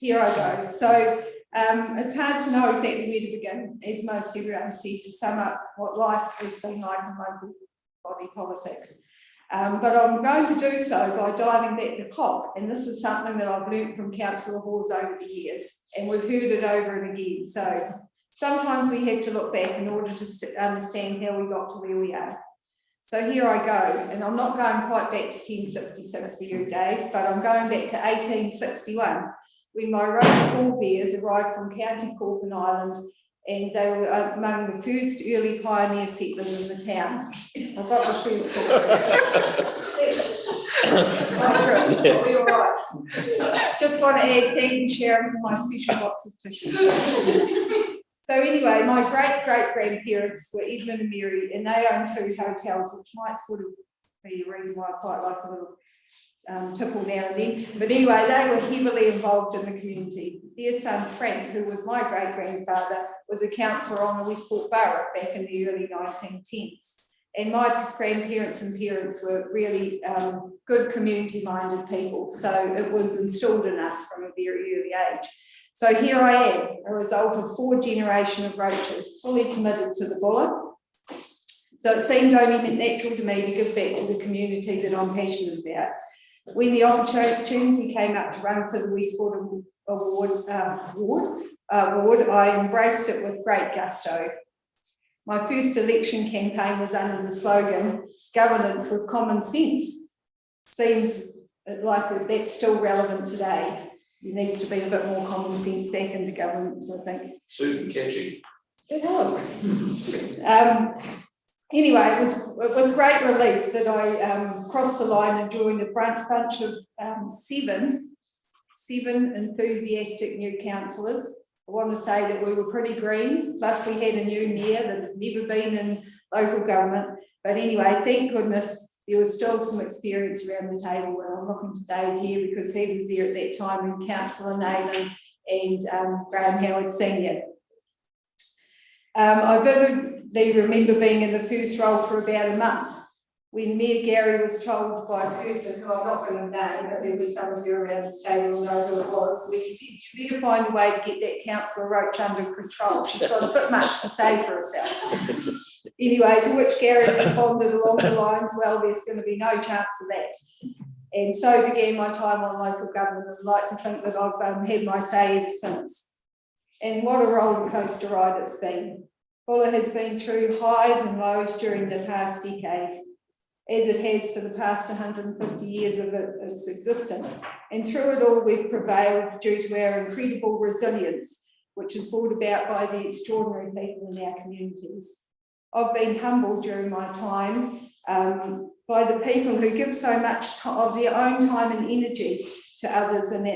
here I go. So it's hard to know exactly where to begin, as most everyone said, to sum up what life has been like in local body politics. But I'm going to do so by diving back the clock, and this is something that I've learned from Councillor Hawes over the years, and we've heard it over and again. So sometimes we have to look back in order to understand how we got to where we are. So here I go, and I'm not going quite back to 1066 for you, Dave, but I'm going back to 1861, when my road forebears arrived from County Cork and Island, and they were among the first early pioneer settlers in the town. I've got the first. That's we all right. Just want to add thank you, Sharon, for my special box of tissue. So anyway, my great-great-grandparents were Edmund and Mary, and they owned 2 hotels, which might sort of be a reason why I quite like a little tipple now and then. But anyway, they were heavily involved in the community. Their son Frank, who was my great-grandfather, was a councillor on the Westport Borough back in the early 1910s. And my grandparents and parents were really good community-minded people. So it was installed in us from a very early age. So here I am, a result of 4 generations of roaches, fully committed to the bulla. So it seemed only natural to me to give back to the community that I'm passionate about. When the opportunity came up to run for the Westport Ward, I embraced it with great gusto. My first election campaign was under the slogan, "Governance with common sense." Seems like that's still relevant today. There needs to be a bit more common sense back into governance, I think. Super catchy. It was. Anyway, it was with great relief that I crossed the line and joined a bunch of seven enthusiastic new councillors. I want to say that we were pretty green, plus we had a new mayor that had never been in local government. But anyway, thank goodness there was still some experience around the table, and I'm looking to Dave here because he was there at that time, and Councillor Nayland and Graham Howard Senior. I vividly remember being in the first role for about a month when Mayor Gary was told by a person who I'm not going to name, but there was some of you around this table who know who it was, when he said, "You better find a way to get that councillor Roach under control. She's got a bit much to say for herself." Anyway, to which Gary responded along the lines, "Well, there's going to be no chance of that." And so began my time on local government. I'd like to think that I've had my say ever since. And what a roller coaster ride it's been. Bulla has been through highs and lows during the past decade, as it has for the past 150 years of its existence. And through it all, we've prevailed due to our incredible resilience, which is brought about by the extraordinary people in our communities. I've been humbled during my time by the people who give so much of their own time and energy to others and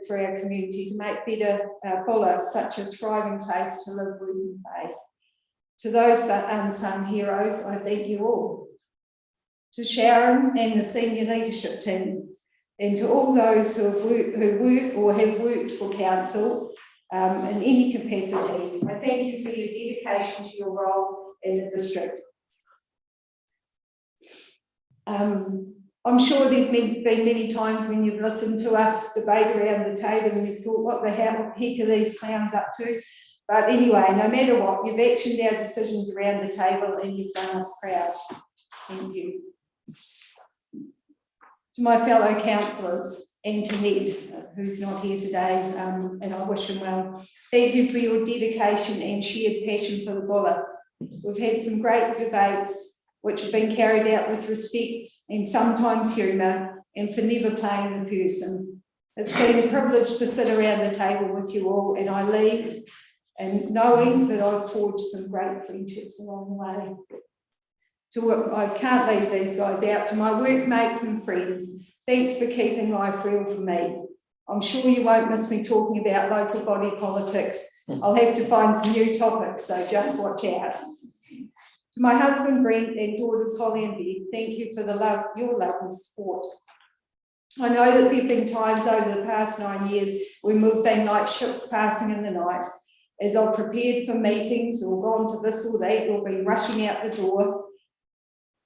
for our community to make better Bulla such a thriving place to live, work and play. To those unsung heroes, I thank you all. To Sharon and the senior leadership team, and to all those who have worked for council in any capacity, I thank you for your dedication to your role in the district. I'm sure there's been many times when you've listened to us debate around the table and you've thought, what the heck are these clowns up to? But anyway, no matter what, you've actioned our decisions around the table and you've done us proud. Thank you. To my fellow councillors and to Ned, who's not here today, and I wish him well, thank you for your dedication and shared passion for the Bulla. We've had some great debates which have been carried out with respect and sometimes humour and for never playing the person. It's been a privilege to sit around the table with you all, and I leave and knowing that I've forged some great friendships along the way. I can't leave these guys out. To my workmates and friends, thanks for keeping life real for me. I'm sure you won't miss me talking about local body politics. I'll have to find some new topics, so just watch out. To my husband Brent and daughters Holly and Beth, thank you for your love and support. I know that there have been times over the past 9 years when we've been like ships passing in the night. As I've prepared for meetings or gone to this or that or been rushing out the door,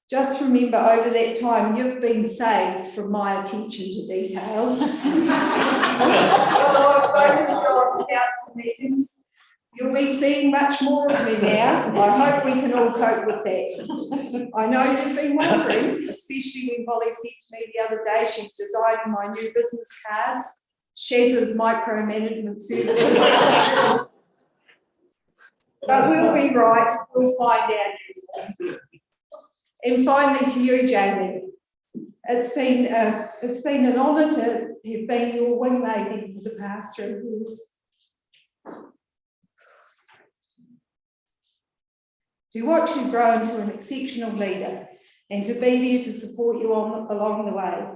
just remember over that time you've been saved from my attention to detail. Although I've focused on council meetings, you'll be seeing much more of me now. I hope we can all cope with that. I know you've been wondering, especially when Holly said to me the other day she's designing my new business cards, Shaz's micromanagement services. But we'll be right, we'll find out. And finally to you, Jamie. It's been an honour to have been your wing lady for the past 3 years. To watch you grow into an exceptional leader and to be there to support you along the way.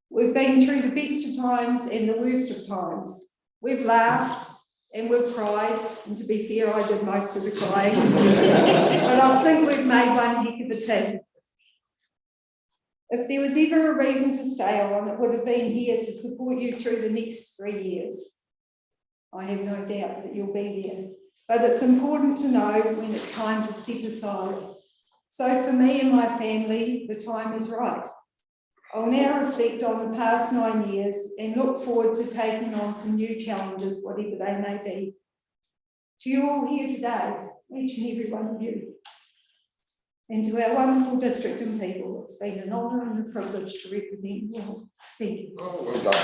We've been through the best of times and the worst of times. We've laughed and we've cried, and to be fair, I did most of the crying. But I think we've made one heck of a team. If there was ever a reason to stay on, it would have been here to support you through the next 3 years. I have no doubt that you'll be there. But it's important to know when it's time to step aside. So for me and my family, the time is right. I'll now reflect on the past 9 years and look forward to taking on some new challenges, whatever they may be. To you all here today, each and every one of you, and to our wonderful district and people, it's been an honour and a privilege to represent you all. Thank you. Well done.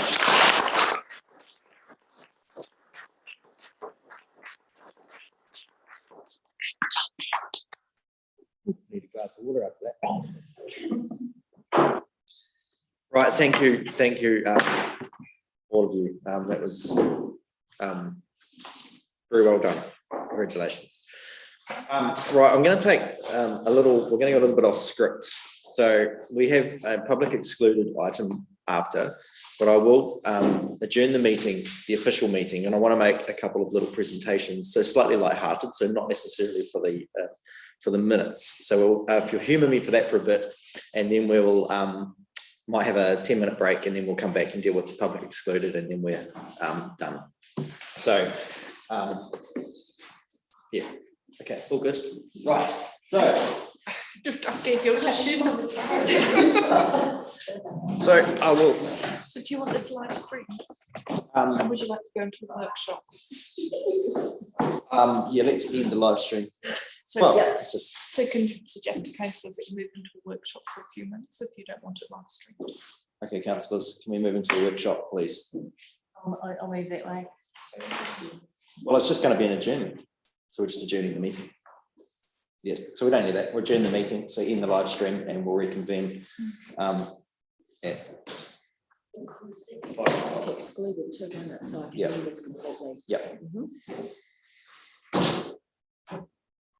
Need a glass of water after that. Right, thank you, all of you. That was very well done. Congratulations. Right, I'm going to take we're going to go a little bit off script. So we have a public excluded item after, but I will adjourn the meeting, the official meeting, and I want to make a couple of little presentations, so slightly lighthearted, so not necessarily for the minutes. So if you'll humour me for that for a bit, and then we will might have a 10-minute break, and then we'll come back and deal with the public excluded, and then we're done. So yeah, okay, all good. Right, so I gave you a little so I will. So do you want this live stream? And would you like to go into a workshop? Yeah, let's end the live stream. So, Well, yeah. it's just, So can you suggest to councillors that you move into a workshop for a few minutes if you don't want it live streamed? okay, councillors, can we move into a workshop, please? I'll move that way. Well, it's just going to be an adjournment, so we're just adjourning the meeting. Yes, so we don't need that. We'll adjourn the meeting, so end the live stream, and we'll reconvene. At Excluded 2 minutes, so I can Yeah. do this completely. Yeah. Mhm.